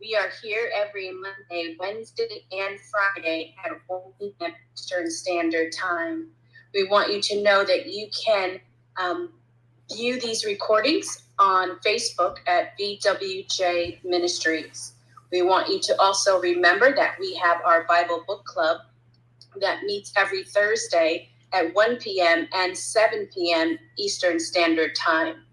We are here every Monday, Wednesday, and Friday at 1 p.m. Eastern Standard Time. We want you to know that you can view these recordings on Facebook at VWJ Ministries. We want you to also remember that we have our Bible Book Club that meets every Thursday at 1 p.m. and 7 p.m. Eastern Standard Time.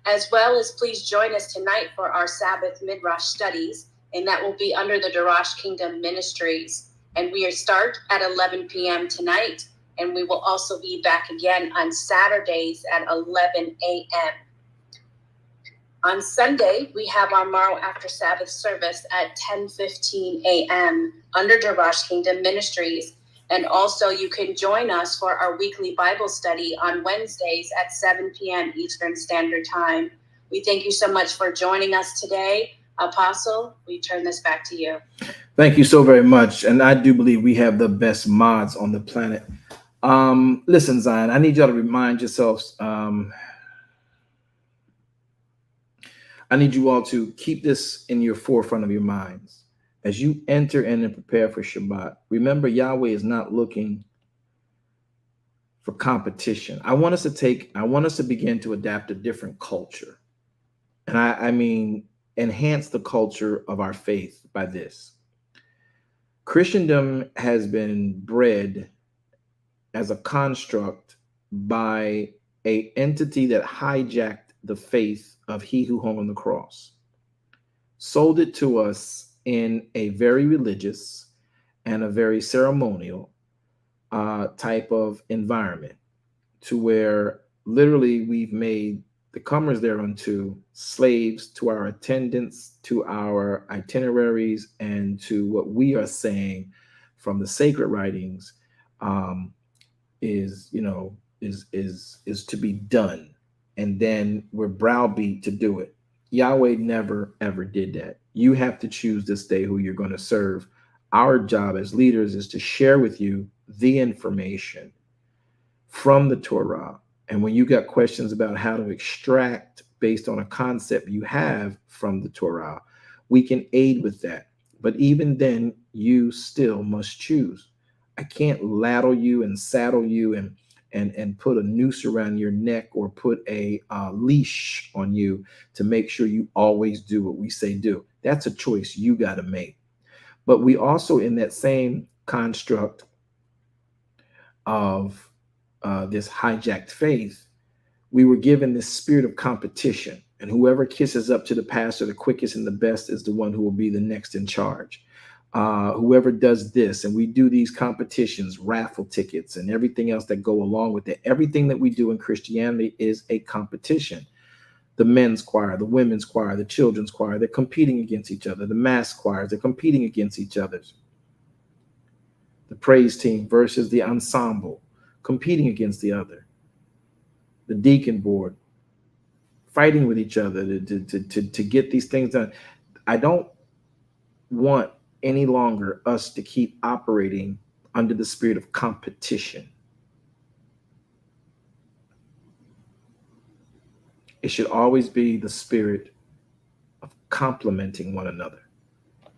As well as please join us tonight for our Sabbath Midrash studies, and that will be under the Darash Kingdom Ministries. And we start at 11 p.m. tonight, and we will also be back again on Saturdays at 11 a.m. On Sunday, we have our Morrow After Sabbath service at 10:15 a.m. under Darash Kingdom Ministries. And also you can join us for our weekly Bible study on Wednesdays at 7 p.m. Eastern Standard Time. We thank you so much for joining us today. Apostle, we turn this back to you. Thank you so very much. And I do believe we have the best mods on the planet. Listen, Zion, I need y'all to remind yourselves. I need you all to keep this in your forefront of your minds. As you enter in and prepare for Shabbat, remember Yahweh is not looking for competition. I want us to begin to adapt a different culture. And I mean, enhance the culture of our faith by this. Christendom has been bred as a construct by an entity that hijacked the faith of he who hung on the cross, sold it to us in a very religious and a very ceremonial type of environment, to where literally we've made the comers thereunto slaves to our attendance, to our itineraries, and to what we are saying from the sacred writings is to be done. And then we're browbeat to do it. Yahweh never, ever did that. You have to choose this day who you're going to serve. Our job as leaders is to share with you the information from the Torah. And when you got questions about how to extract based on a concept you have from the Torah, we can aid with that. But even then, you still must choose. I can't ladle you and saddle you and put a noose around your neck or put a leash on you to make sure you always do what we say do. That's a choice you got to make. But we also, in that same construct of this hijacked faith, we were given this spirit of competition. And whoever kisses up to the pastor the quickest and the best is the one who will be the next in charge. Whoever does this, and we do these competitions, raffle tickets, and everything else that go along with it. Everything that we do in Christianity is a competition. The men's choir, the women's choir, the children's choir, they're competing against each other. The mass choirs, they're competing against each other. The praise team versus the ensemble, competing against the other. The deacon board, fighting with each other to get these things done. I don't want any longer us to keep operating under the spirit of competition. It should always be the spirit of complementing one another,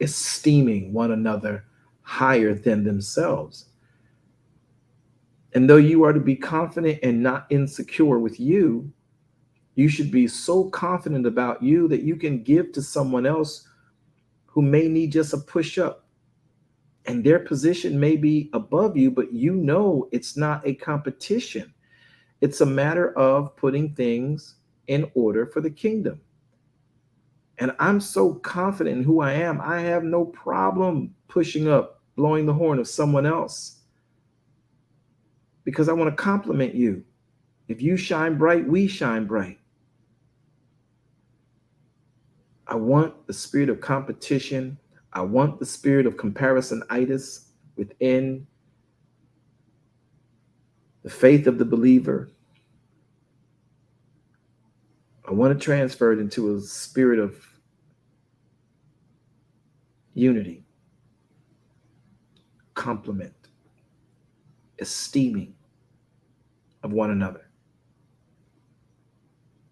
esteeming one another higher than themselves. And though you are to be confident and not insecure with you, you should be so confident about you that you can give to someone else who may need just a push up. And their position may be above you, but you know it's not a competition. It's a matter of putting things in order for the kingdom. And I'm so confident in who I am. I have no problem pushing up, blowing the horn of someone else, because I want to compliment you. If you shine bright, we shine bright. I want the spirit of competition. I want the spirit of comparisonitis within the faith of the believer. I want to transfer it into a spirit of unity, compliment, esteeming of one another.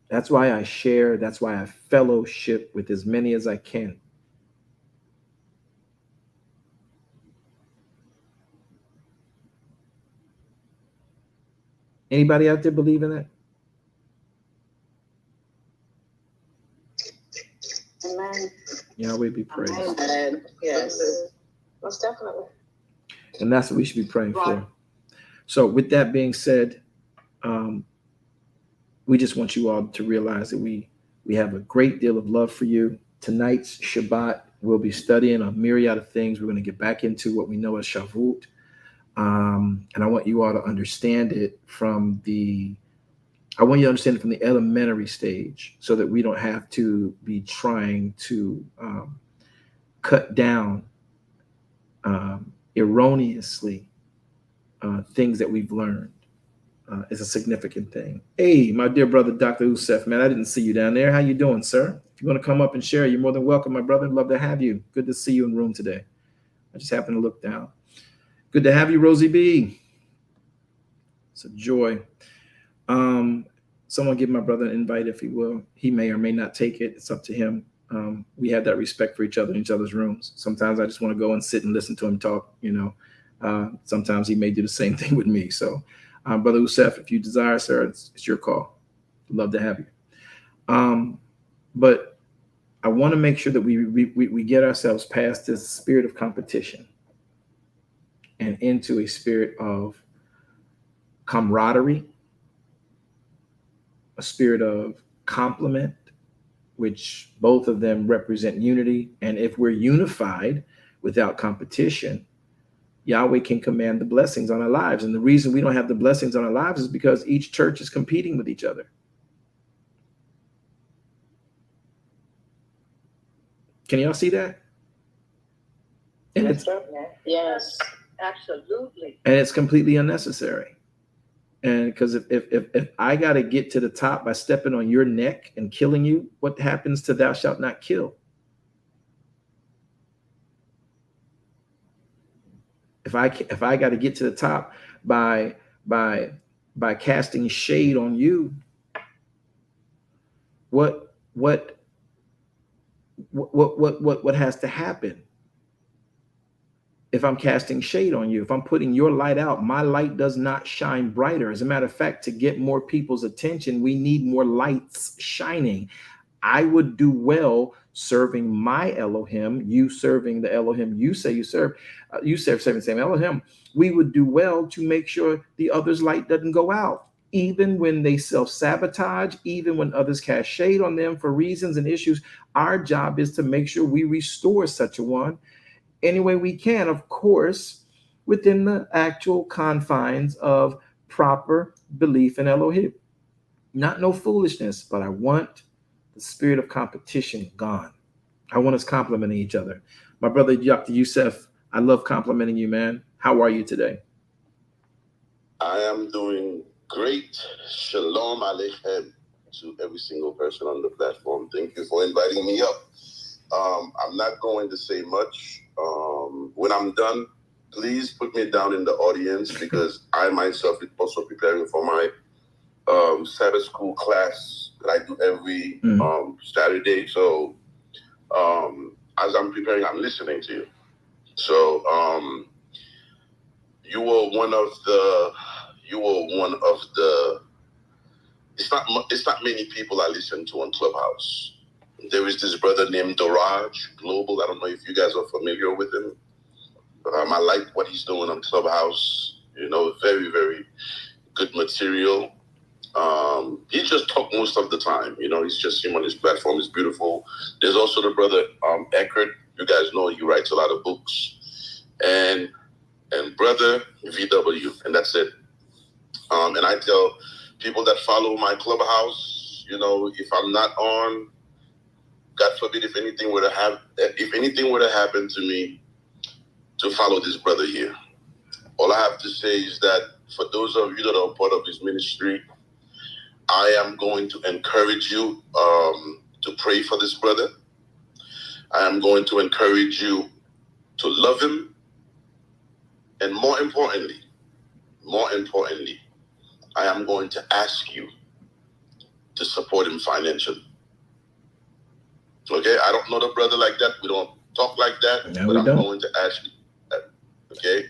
That's why I share. That's why I fellowship with as many as I can. Anybody out there believe in that? Amen. Yahweh be praised. Amen. Yes. Most definitely. And that's what we should be praying for. So with that being said, we just want you all to realize that we have a great deal of love for you. Tonight's Shabbat, we'll be studying a myriad of things. We're going to get back into what we know as Shavuot. And I want you all to understand it from the elementary stage, so that we don't have to be trying to cut down erroneously things that we've learned. Is a significant thing. Hey, my dear brother, Dr. Usef, man, I didn't see you down there. How you doing, sir? If you want to come up and share, you're more than welcome, my brother. Love to have you. Good to see you in the room today. I just happened to look down. Good to have you, Rosie B. It's a joy. Someone give my brother an invite if he will. He may or may not take it. It's up to him. We have that respect for each other in each other's rooms. Sometimes I just want to go and sit and listen to him talk, Sometimes he may do the same thing with me. So Brother Usef, if you desire, sir, it's your call. Love to have you. But I want to make sure that we get ourselves past this spirit of competition and into a spirit of camaraderie, a spirit of compliment, which both of them represent unity. And if we're unified without competition, Yahweh can command the blessings on our lives. And the reason we don't have the blessings on our lives is because each church is competing with each other. Can y'all see that? And Yes, absolutely. And it's completely unnecessary. And because if I got to get to the top by stepping on your neck and killing you, what happens to thou shalt not kill? If I got to get to the top by casting shade on you, what has to happen? if I'm casting shade on you, if I'm putting your light out, my light does not shine brighter. As a matter of fact, to get more people's attention, we need more lights shining. I would do well serving my Elohim, you serving the Elohim you say you serve, serving the same Elohim. We would do well to make sure the other's light doesn't go out, even when they self-sabotage, even when others cast shade on them for reasons and issues. Our job is to make sure we restore such a one any way we can, of course, within the actual confines of proper belief in Elohim. Not no foolishness, but I want the spirit of competition gone. I want us complimenting each other. My brother Dr. Youssef, I love complimenting you, man. How are you today? I am doing great. Shalom Aleichem to every single person on the platform. Thank you for inviting me up. I'm not going to say much. When I'm done, please put me down in the audience because I myself is also preparing for my Sabbath school class that I do every Saturday. So as I'm preparing, I'm listening to you. So you were one of the. It's not many people I listen to on Clubhouse. There is this brother named Doraj Global. I don't know if you guys are familiar with him. I like what he's doing on Clubhouse. You know, very, very good material. He just talks most of the time. You know, he's just him on his platform. It's beautiful. There's also the brother Eckert. You guys know he writes a lot of books. And brother VW, and that's it. And I tell people that follow my Clubhouse, you know, if I'm not on, God forbid, if anything were to happen to me, to follow this brother here. All I have to say is that for those of you that are part of his ministry, I am going to encourage you to pray for this brother. I am going to encourage you to love him. And more importantly, I am going to ask you to support him financially. Okay? I don't know the brother like that. We don't talk like that. No, but I'm going to ask you that. Okay?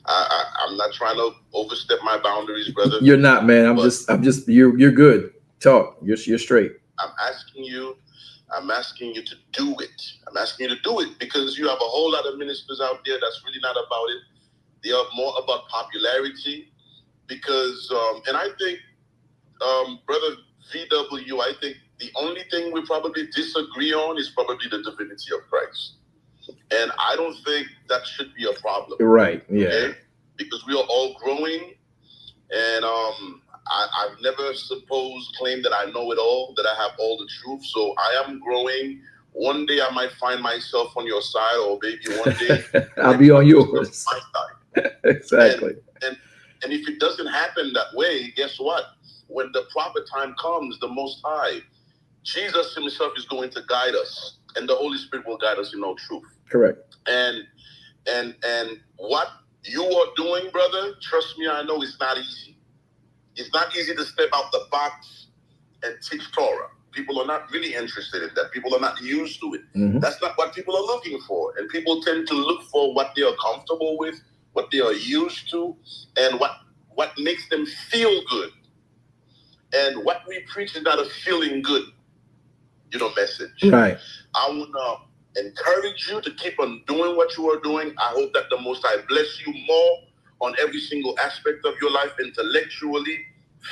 I'm not trying to overstep my boundaries, brother. You're not, man. I'm just you're good. Talk. You're straight. I'm asking you to do it. I'm asking you to do it because you have a whole lot of ministers out there that's really not about it. They are more about popularity because, and I think, brother VW, I think the only thing we probably disagree on is probably the divinity of Christ. And I don't think that should be a problem. Right, yeah. Okay? Because we are all growing. And I've never claimed that I know it all, that I have all the truth. So I am growing. One day I might find myself on your side, or maybe one day I'll be on yours. My side. Exactly. And if it doesn't happen that way, guess what? When the proper time comes, the Most High, Jesus himself is going to guide us, and the Holy Spirit will guide us in all truth. Correct. And what you are doing, brother, trust me, I know it's not easy. It's not easy to step out the box and teach Torah. People are not really interested in that. People are not used to it. Mm-hmm. That's not what people are looking for. And people tend to look for what they are comfortable with, what they are used to, and what makes them feel good. And what we preach is not a feeling good, message. Right. I want to encourage you to keep on doing what you are doing. I hope that the Most High bless you more on every single aspect of your life, intellectually,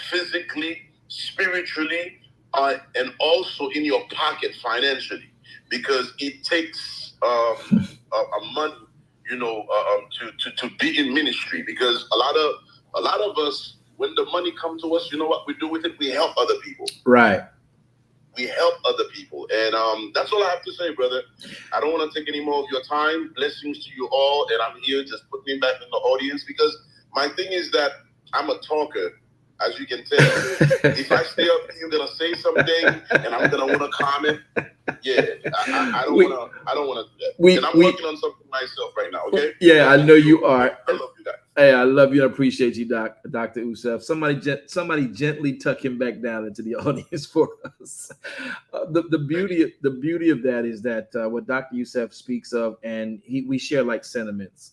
physically, spiritually, and also in your pocket financially, because it takes a money, to be in ministry. Because a lot of us, when the money comes to us, you know what we do with it? We help other people. Right. We help other people. And that's all I have to say, brother. I don't want to take any more of your time. Blessings to you all. And I'm here, just put me back in the audience, because my thing is that I'm a talker, as you can tell. If I stay up, you're going to say something, and I'm going to want to comment. Yeah, I don't want to do that. And I'm working on something myself right now, okay? Yeah, I know you are. I love you guys. Hey, I love you. I appreciate you, Dr. Usef. Somebody gently tuck him back down into the audience for us. The beauty of that is that what Dr. Usef speaks of, and we share like sentiments.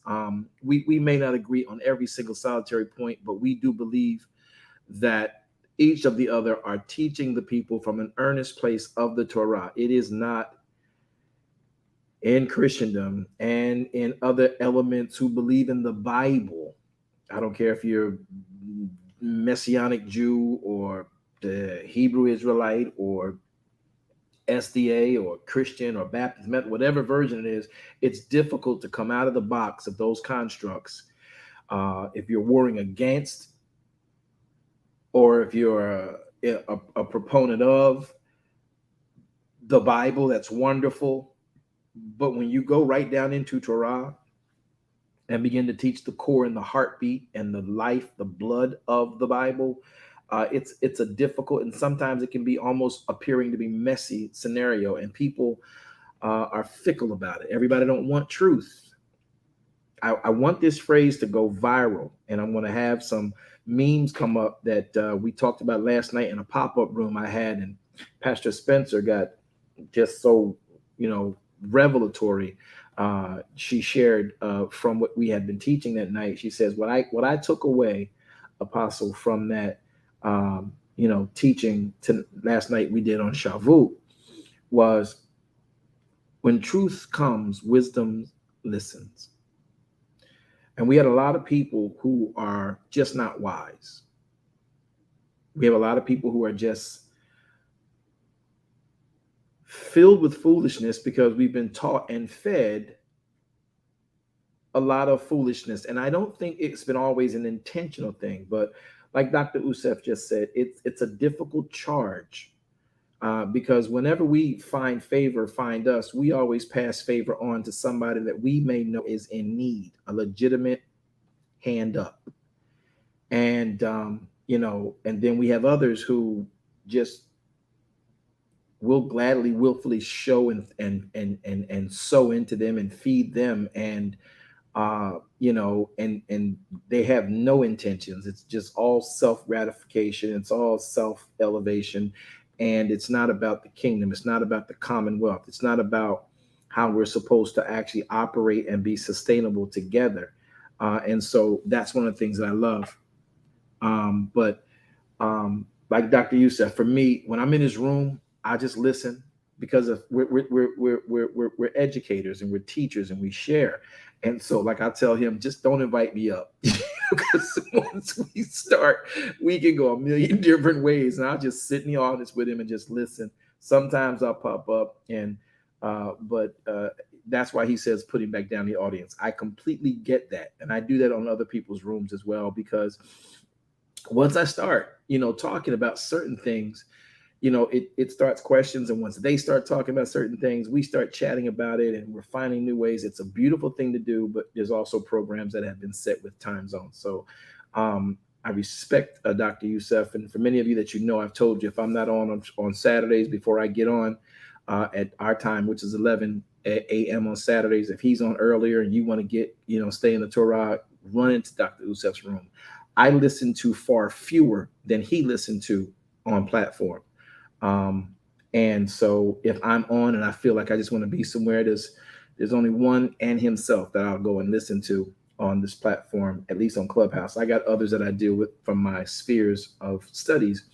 We may not agree on every single solitary point, but we do believe that each of the other are teaching the people from an earnest place of the Torah. It is not in Christendom and in other elements who believe in the Bible. I don't care if you're Messianic Jew or the Hebrew Israelite or SDA or Christian or Baptist, whatever version it is. It's difficult to come out of the box of those constructs if you're warring against, or if you're a proponent of the Bible. That's wonderful. But when you go right down into Torah and begin to teach the core and the heartbeat and the life, the blood of the Bible, it's a difficult, and sometimes it can be almost appearing to be messy scenario, and people are fickle about it. Everybody don't want truth. I want this phrase to go viral, and I'm going to have some memes come up that we talked about last night in a pop-up room I had, and Pastor Spencer got just so, revelatory. She shared from what we had been teaching that night. She says, what I took away, Apostle, from that teaching to last night we did on Shavuot, was when truth comes, wisdom listens. And we had a lot of people who are just not wise. We have a lot of people who are just filled with foolishness because we've been taught and fed a lot of foolishness. And I don't think it's been always an intentional thing, but like Dr. Usef just said, it's a difficult charge because whenever we find us, we always pass favor on to somebody that we may know is in need, a legitimate hand up. And, and then we have others who just will gladly, willfully show and sow into them and feed them. And, and they have no intentions. It's just all self-gratification. It's all self-elevation. And it's not about the kingdom. It's not about the commonwealth. It's not about how we're supposed to actually operate and be sustainable together. And so that's one of the things that I love. But like Dr. Usef, for me, when I'm in his room, I just listen because of we're educators and we're teachers and we share. And so, like I tell him, just don't invite me up because once we start, we can go a million different ways. And I'll just sit in the audience with him and just listen. Sometimes I'll pop up, and but that's why he says put him back down in the audience. I completely get that, and I do that on other people's rooms as well, because once I start, talking about certain things, it starts questions. And once they start talking about certain things, we start chatting about it and we're finding new ways. It's a beautiful thing to do, but there's also programs that have been set with time zones. So I respect Dr. Usef. And for many of you that I've told you, if I'm not on Saturdays before I get on at our time, which is 11 a.m. on Saturdays, if he's on earlier and you want to get, stay in the Torah, run into Dr. Usef's room. I listen to far fewer than he listened to on platform. And so if I'm on and I feel like I just want to be somewhere, there's only one and himself that I'll go and listen to on this platform, at least on Clubhouse. I got others that I deal with from my spheres of studies,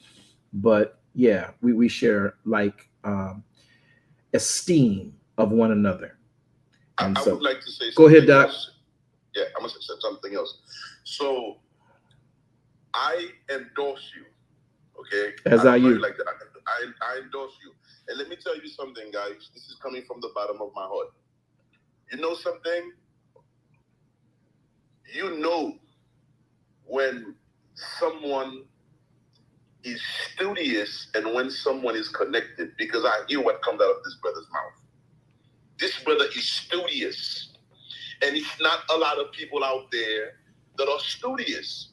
but yeah, we share like esteem of one another. And I would like to say go ahead, Doc. Else. Yeah, I must have said something else. So I endorse you. Okay. As are you. Like that. I endorse you. And let me tell you something, guys. This is coming from the bottom of my heart. You know something? When someone is studious and when someone is connected, because I hear what comes out of this brother's mouth. This brother is studious. And it's not a lot of people out there that are studious,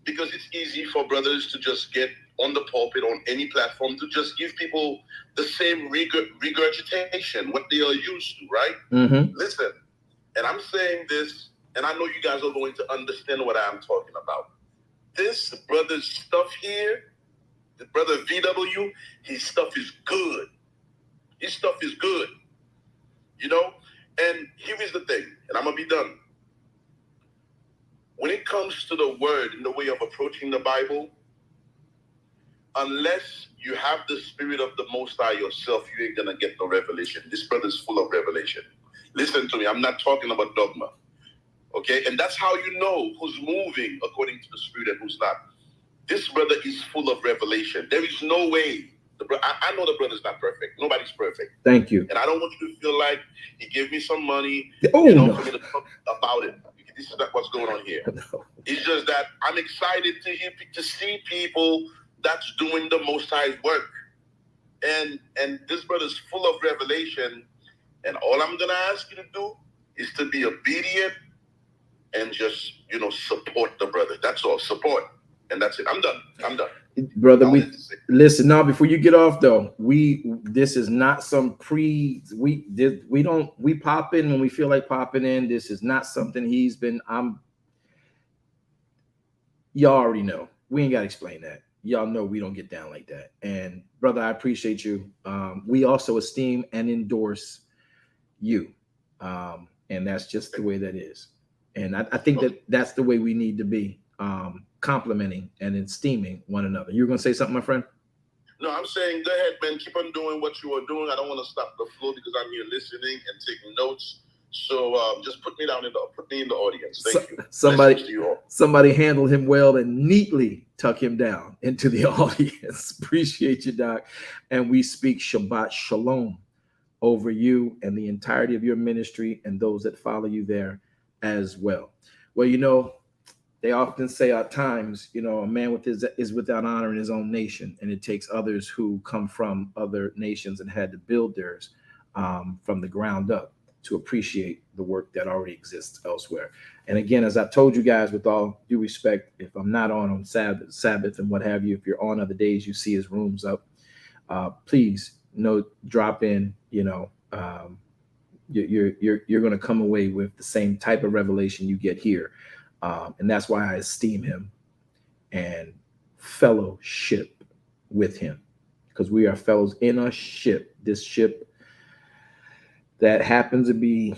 because it's easy for brothers to just get on the pulpit, on any platform, to just give people the same regurgitation, what they are used to, right? Mm-hmm. Listen, and I'm saying this, and I know you guys are going to understand what I'm talking about. This brother's stuff here, the brother VW, his stuff is good. His stuff is good. You know? And here is the thing, and I'm going to be done. When it comes to the word in the way of approaching the Bible, unless you have the Spirit of the Most High yourself, you ain't going to get the revelation. This brother's full of revelation. Listen to me. I'm not talking about dogma. Okay? And that's how you know who's moving according to the Spirit and who's not. This brother is full of revelation. There is no way. I know the brother's not perfect. Nobody's perfect. Thank you. And I don't want you to feel like he gave me some money, Oh, no. for me to talk about it. This is not what's going on here. No. It's just that I'm excited to see people that's doing the Most High's work. And this brother's full of revelation. And all I'm going to ask you to do is to be obedient and just, support the brother. That's all. Support. And that's it. I'm done. Brother, listen, now before you get off though, this is not some we pop in when we feel like popping in. This is not something y'all already know. We ain't got to explain that. Y'all know we don't get down like that. And brother, I appreciate you. We also esteem and endorse you. And that's just the way that is. And I think that's the way we need to be. Complimenting and esteeming one another. You were going to say something, my friend? No, I'm saying go ahead, man. Keep on doing what you are doing. I don't want to stop the flow because I'm here listening and taking notes. So just put me in the audience. Thank you. Somebody handled him well and neatly tuck him down into the audience. Appreciate you, Doc. And we speak Shabbat Shalom over you and the entirety of your ministry and those that follow you there as well. Well, they often say at times, a man is without honor in his own nation, and it takes others who come from other nations and had to build theirs from the ground up to appreciate the work that already exists elsewhere. And again, as I told you guys, with all due respect, if I'm not on Sabbath and what have you, if you're on other days, you see his rooms up, please drop in. You're going to come away with the same type of revelation you get here. And that's why I esteem him and fellowship with him, because we are fellows in a ship, this ship that happens to be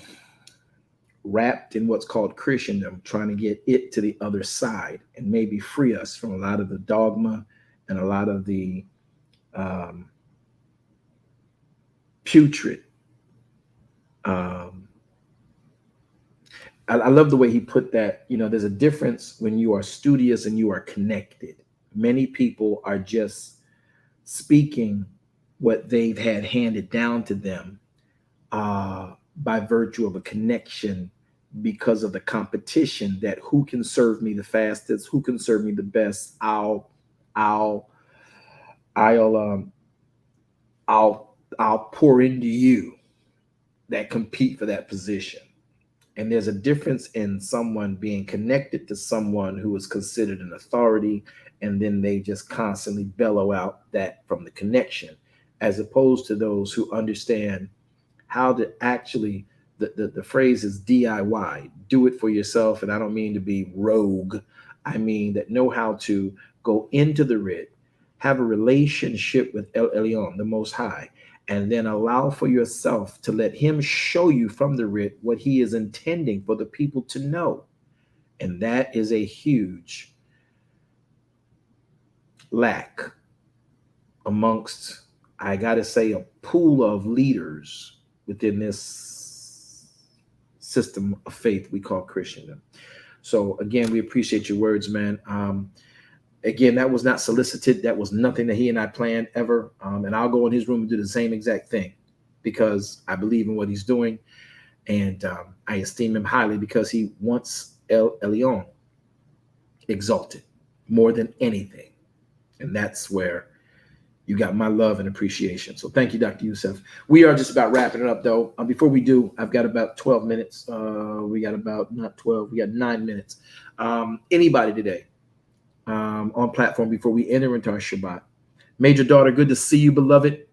wrapped in what's called Christendom, trying to get it to the other side and maybe free us from a lot of the dogma and a lot of the putrid. I love the way he put that. There's a difference when you are studious and you are connected. Many people are just speaking what they've had handed down to them by virtue of a connection, because of the competition that who can serve me the fastest, who can serve me the best. I'll pour into you that compete for that position. And there's a difference in someone being connected to someone who is considered an authority, and then they just constantly bellow out that from the connection, as opposed to those who understand how to actually, the phrase is DIY, do it for yourself. And I don't mean to be rogue. I mean that know how to go into the writ, have a relationship with El Elyon, the Most High, and then allow for yourself to let him show you from the writ what he is intending for the people to know. And that is a huge lack amongst, I got to say, a pool of leaders within this system of faith we call Christendom. So again, we appreciate your words, man. Again, that was not solicited. That was nothing that he and I planned ever. And I'll go in his room and do the same exact thing because I believe in what he's doing. And I esteem him highly because he wants El Elyon exalted more than anything. And that's where you got my love and appreciation. So thank you, Dr. Youssef. We are just about wrapping it up, though. Before we do, I've got about 12 minutes. We got about, not 12, we got 9 minutes. Anybody today on platform before we enter into our Shabbat? Major daughter, good to see you, beloved.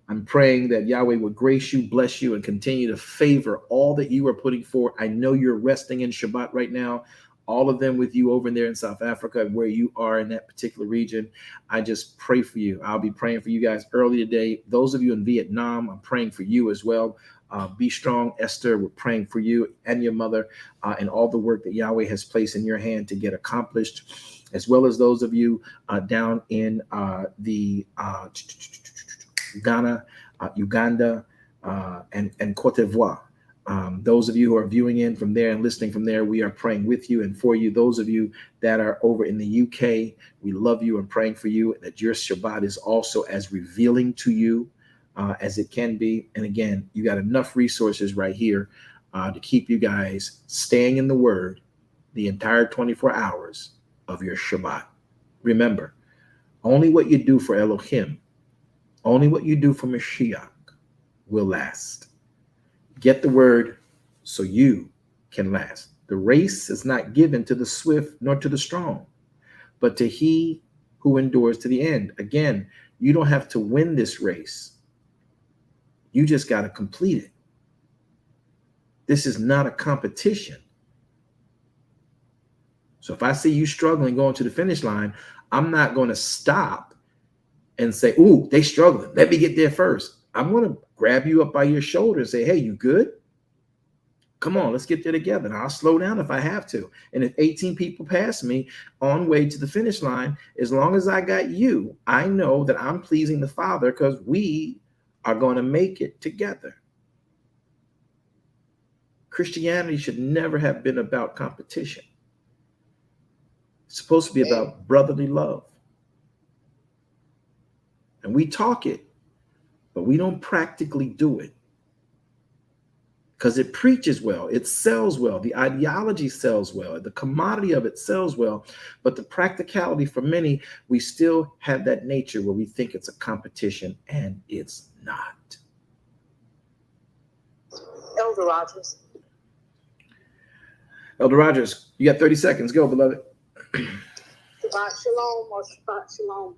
I'm praying that Yahweh would grace you, bless you, and continue to favor all that you are putting forth. I know you're resting in Shabbat right now, all of them with you over there in South Africa, where you are in that particular region. I just pray for you. I'll be praying for you guys early today. Those of you in Vietnam, I'm praying for you as well. Be strong, Esther. We're praying for you and your mother and all the work that Yahweh has placed in your hand to get accomplished, as well as those of you down in the Ghana, Uganda, and Cote d'Ivoire. Those of you who are viewing in from there and listening from there, we are praying with you and for you. Those of you that are over in the UK, we love you and praying for you, that your Shabbat is also as revealing to you as it can be. And again, you got enough resources right here to keep you guys staying in the Word the entire 24 hours of your Shabbat. Remember, only what you do for Elohim, only what you do for Mashiach will last. Get the word so you can last. The race is not given to the swift nor to the strong, but to he who endures to the end. Again, you don't have to win this race. You just got to complete it. This is not a competition. So if I see you struggling going to the finish line, I'm not going to stop and say, ooh, they struggling. Let me get there first. I'm going to grab you up by your shoulder and say, hey, you good? Come on, let's get there together. And I'll slow down if I have to. And if 18 people pass me on way to the finish line, as long as I got you, I know that I'm pleasing the Father because we are going to make it together. Christianity should never have been about competition. It's supposed to be about brotherly love. And we talk it, but we don't practically do it. Because it preaches well, it sells well, the ideology sells well, the commodity of it sells well, but the practicality for many, we still have that nature where we think it's a competition, and it's not. Elder Rogers. Elder Rogers, you got 30 seconds. Go, beloved. Shabbat shalom or Shabbat shalom.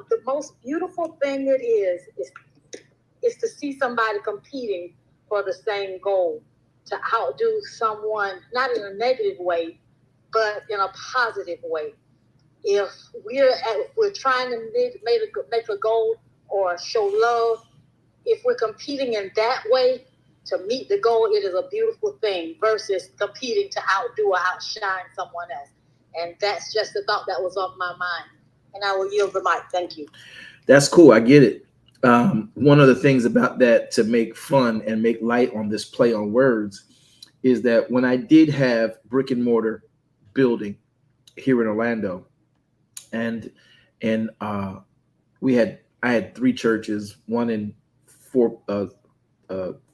The most beautiful thing it is to see somebody competing for the same goal, to outdo someone, not in a negative way, but in a positive way. If we're trying to make a goal or show love, if we're competing in that way to meet the goal, it is a beautiful thing versus competing to outdo or outshine someone else. And that's just the thought that was on my mind. And I will yield the mic. Thank you. That's cool. I get it. One of the things about that, to make fun and make light on this play on words, is that when I did have brick and mortar building here in Orlando, and I had 3 churches, one in 4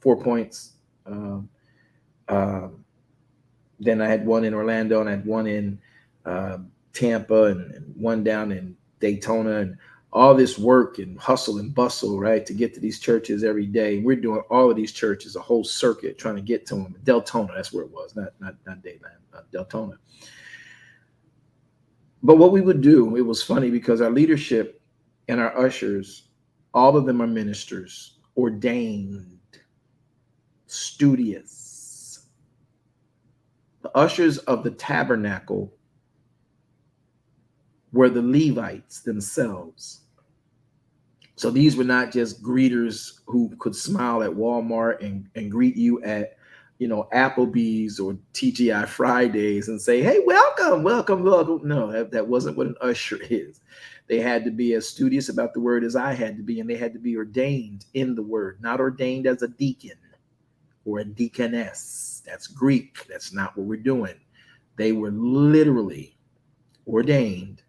Points. Then I had one in Orlando, and I had one in Tampa, and one down in Daytona, and all this work and hustle and bustle, right, to get to these churches every day. We're doing all of these churches, a whole circuit, trying to get to them. Deltona, that's where it was, not Dayland, Deltona. But what we would do, it was funny because our leadership and our ushers, all of them are ministers, ordained, studious. The ushers of the tabernacle were the Levites themselves. So these were not just greeters who could smile at Walmart and greet you at, Applebee's or TGI Fridays and say, hey, welcome. No, that wasn't what an usher is. They had to be as studious about the word as I had to be, and they had to be ordained in the word, not ordained as a deacon or a deaconess. That's Greek. That's not what we're doing. They were literally ordained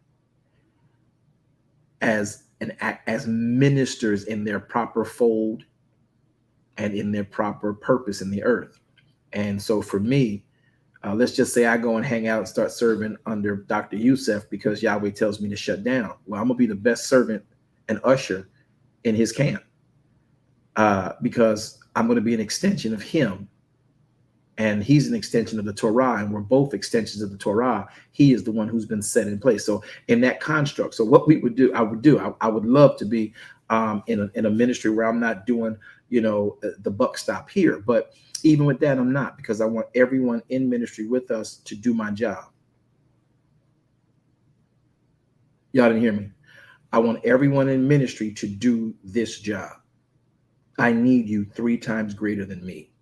as ministers in their proper fold and in their proper purpose in the earth. And so for me, let's just say I go and hang out and start serving under Dr. Youssef because Yahweh tells me to shut down. Well, I'm gonna be the best servant and usher in his camp because I'm going to be an extension of him, and he's an extension of the Torah, and we're both extensions of the Torah. He is the one who's been set in place. So in that construct, so what we would do, I would love to be in a ministry where I'm not doing, the buck stop here. But even with that, I'm not, because I want everyone in ministry with us to do my job. Y'all didn't hear me. I want everyone in ministry to do this job. I need you 3 times greater than me.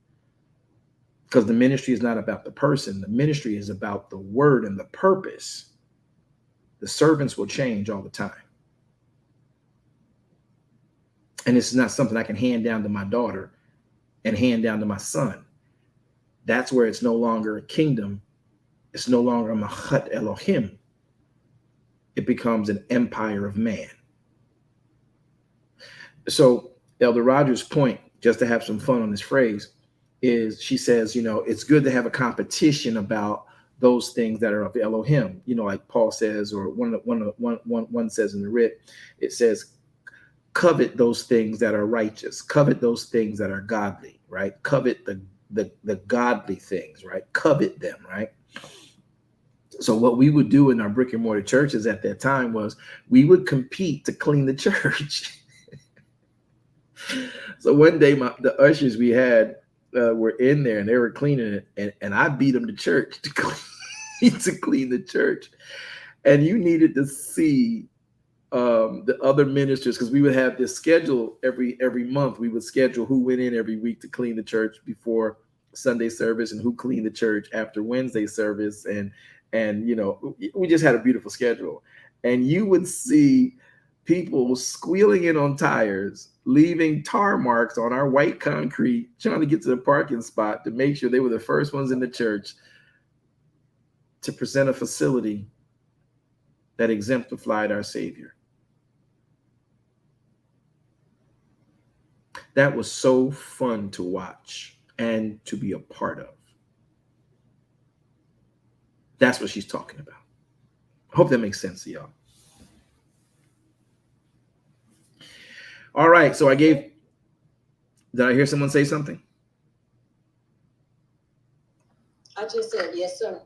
Because the ministry is not about the person. The ministry is about the word and the purpose. The servants will change all the time. And it's not something I can hand down to my daughter and hand down to my son. That's where it's no longer a kingdom. It's no longer a Machat Elohim. It becomes an empire of man. So Elder Rogers' point, just to have some fun on this phrase, is she says, it's good to have a competition about those things that are of Elohim. Like Paul says, or one says in the writ, it says, covet those things that are righteous, covet those things that are godly, right? Covet the godly things, right? Covet them, right? So what we would do in our brick and mortar churches at that time was we would compete to clean the church. So one day the ushers we had were in there and they were cleaning it, and I beat them to church to clean the church. And you needed to see the other ministers, because we would have this schedule every month. We would schedule who went in every week to clean the church before Sunday service and who cleaned the church after Wednesday service, and we just had a beautiful schedule. And you would see people squealing in on tires, leaving tar marks on our white concrete, trying to get to the parking spot to make sure they were the first ones in the church to present a facility that exemplified our Savior. That was so fun to watch and to be a part of. That's what she's talking about. I hope that makes sense to y'all. All right, so did I hear someone say something? I just said, yes, sir.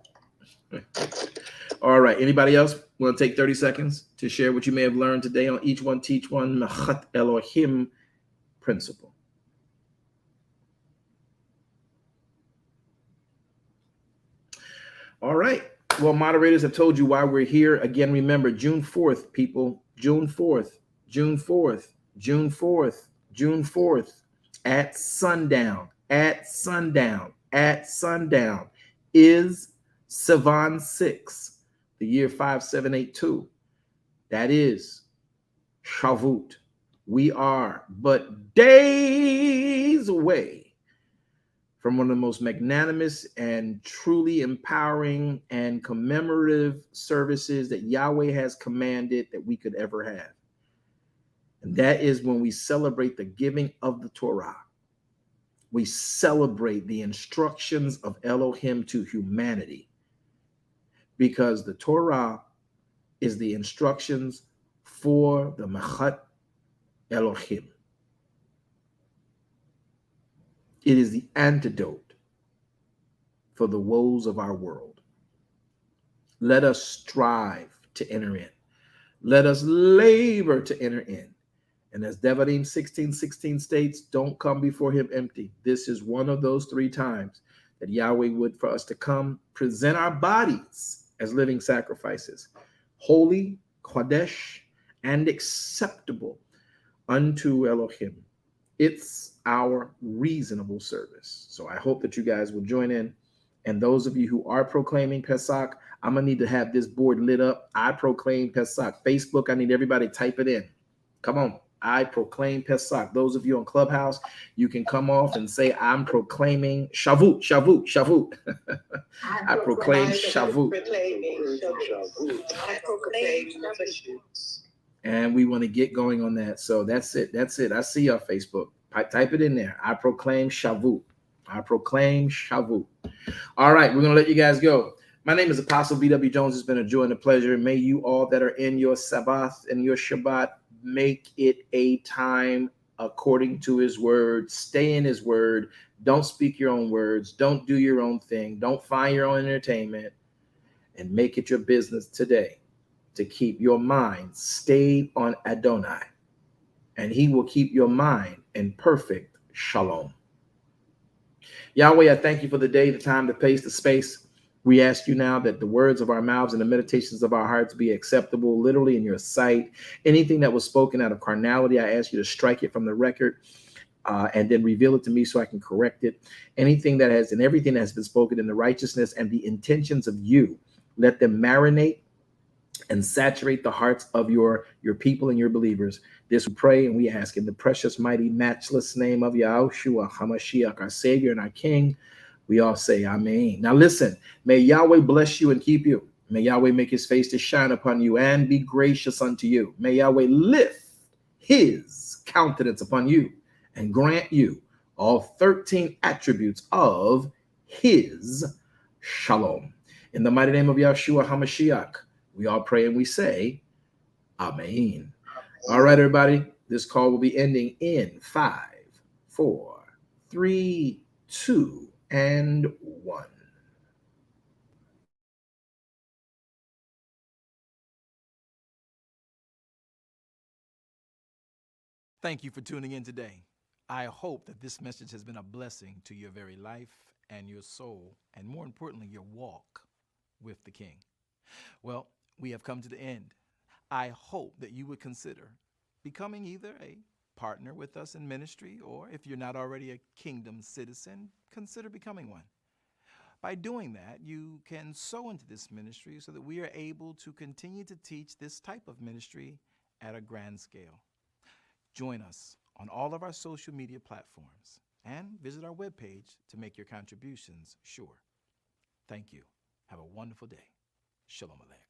All right, anybody else want to take 30 seconds to share what you may have learned today on Each One Teach One Machat Elohim principle? All right. Well, moderators have told you why we're here. Again, remember, June 4th, people. June 4th, June 4th, June 4th, June 4th, at sundown is Sivan 6, the year 5782. That is Shavuot. We are but days away from one of the most magnanimous and truly empowering and commemorative services that Yahweh has commanded that we could ever have. And that is when we celebrate the giving of the Torah. We celebrate the instructions of Elohim to humanity, because the Torah is the instructions for the Machat Elohim. It is the antidote for the woes of our world. Let us strive to enter in. Let us labor to enter in. And as Devarim 16:16 states, don't come before him empty. This is one of those 3 times that Yahweh would for us to come, present our bodies as living sacrifices, holy, kodesh, and acceptable unto Elohim. It's our reasonable service. So I hope that you guys will join in. And those of you who are proclaiming Pesach, I'm going to need to have this board lit up. I proclaim Pesach. Facebook, I need everybody to type it in. Come on. I proclaim Pesach. Those of you on Clubhouse, you can come off and say, I'm proclaiming Shavuot, Shavuot, Shavuot. I proclaim Shavuot. And we want to get going on that. So that's it. That's it. I see y'all Facebook. Type it in there. I proclaim Shavuot. I proclaim Shavuot. All right, we're going to let you guys go. My name is Apostle B.W. Jones. It's been a joy and a pleasure. May you all that are in your Sabbath and your Shabbat make it a time according to his word. Stay in his word. Don't speak your own words. Don't do your own thing. Don't find your own entertainment. And make it your business today to keep your mind stayed on Adonai and he will keep your mind in perfect shalom. Yahweh, I thank you for the day, the time, the pace, the space. We ask you now that the words of our mouths and the meditations of our hearts be acceptable, literally in your sight. Anything that was spoken out of carnality, I ask you to strike it from the record and then reveal it to me so I can correct it. Anything that has and everything that has been spoken in the righteousness and the intentions of you, let them marinate and saturate the hearts of your people and your believers. This we pray and we ask in the precious, mighty, matchless name of Yahushua HaMashiach, our Savior and our King. We all say amen. Now listen, may Yahweh bless you and keep you. May Yahweh make his face to shine upon you and be gracious unto you. May Yahweh lift his countenance upon you and grant you all 13 attributes of his shalom. In the mighty name of Yahshua HaMashiach, we all pray and we say, amen. All right, everybody. This call will be ending in 5, 4, 3, 2, and 1. Thank you for tuning in today. I hope that this message has been a blessing to your very life and your soul, and more importantly, your walk with the King. Well, we have come to the end. I hope that you would consider becoming either a partner with us in ministry, or if you're not already a kingdom citizen, consider becoming one. By doing that, you can sow into this ministry so that we are able to continue to teach this type of ministry at a grand scale. Join us on all of our social media platforms and visit our webpage to make your contributions sure. Thank you. Have a wonderful day. Shalom Aleichem.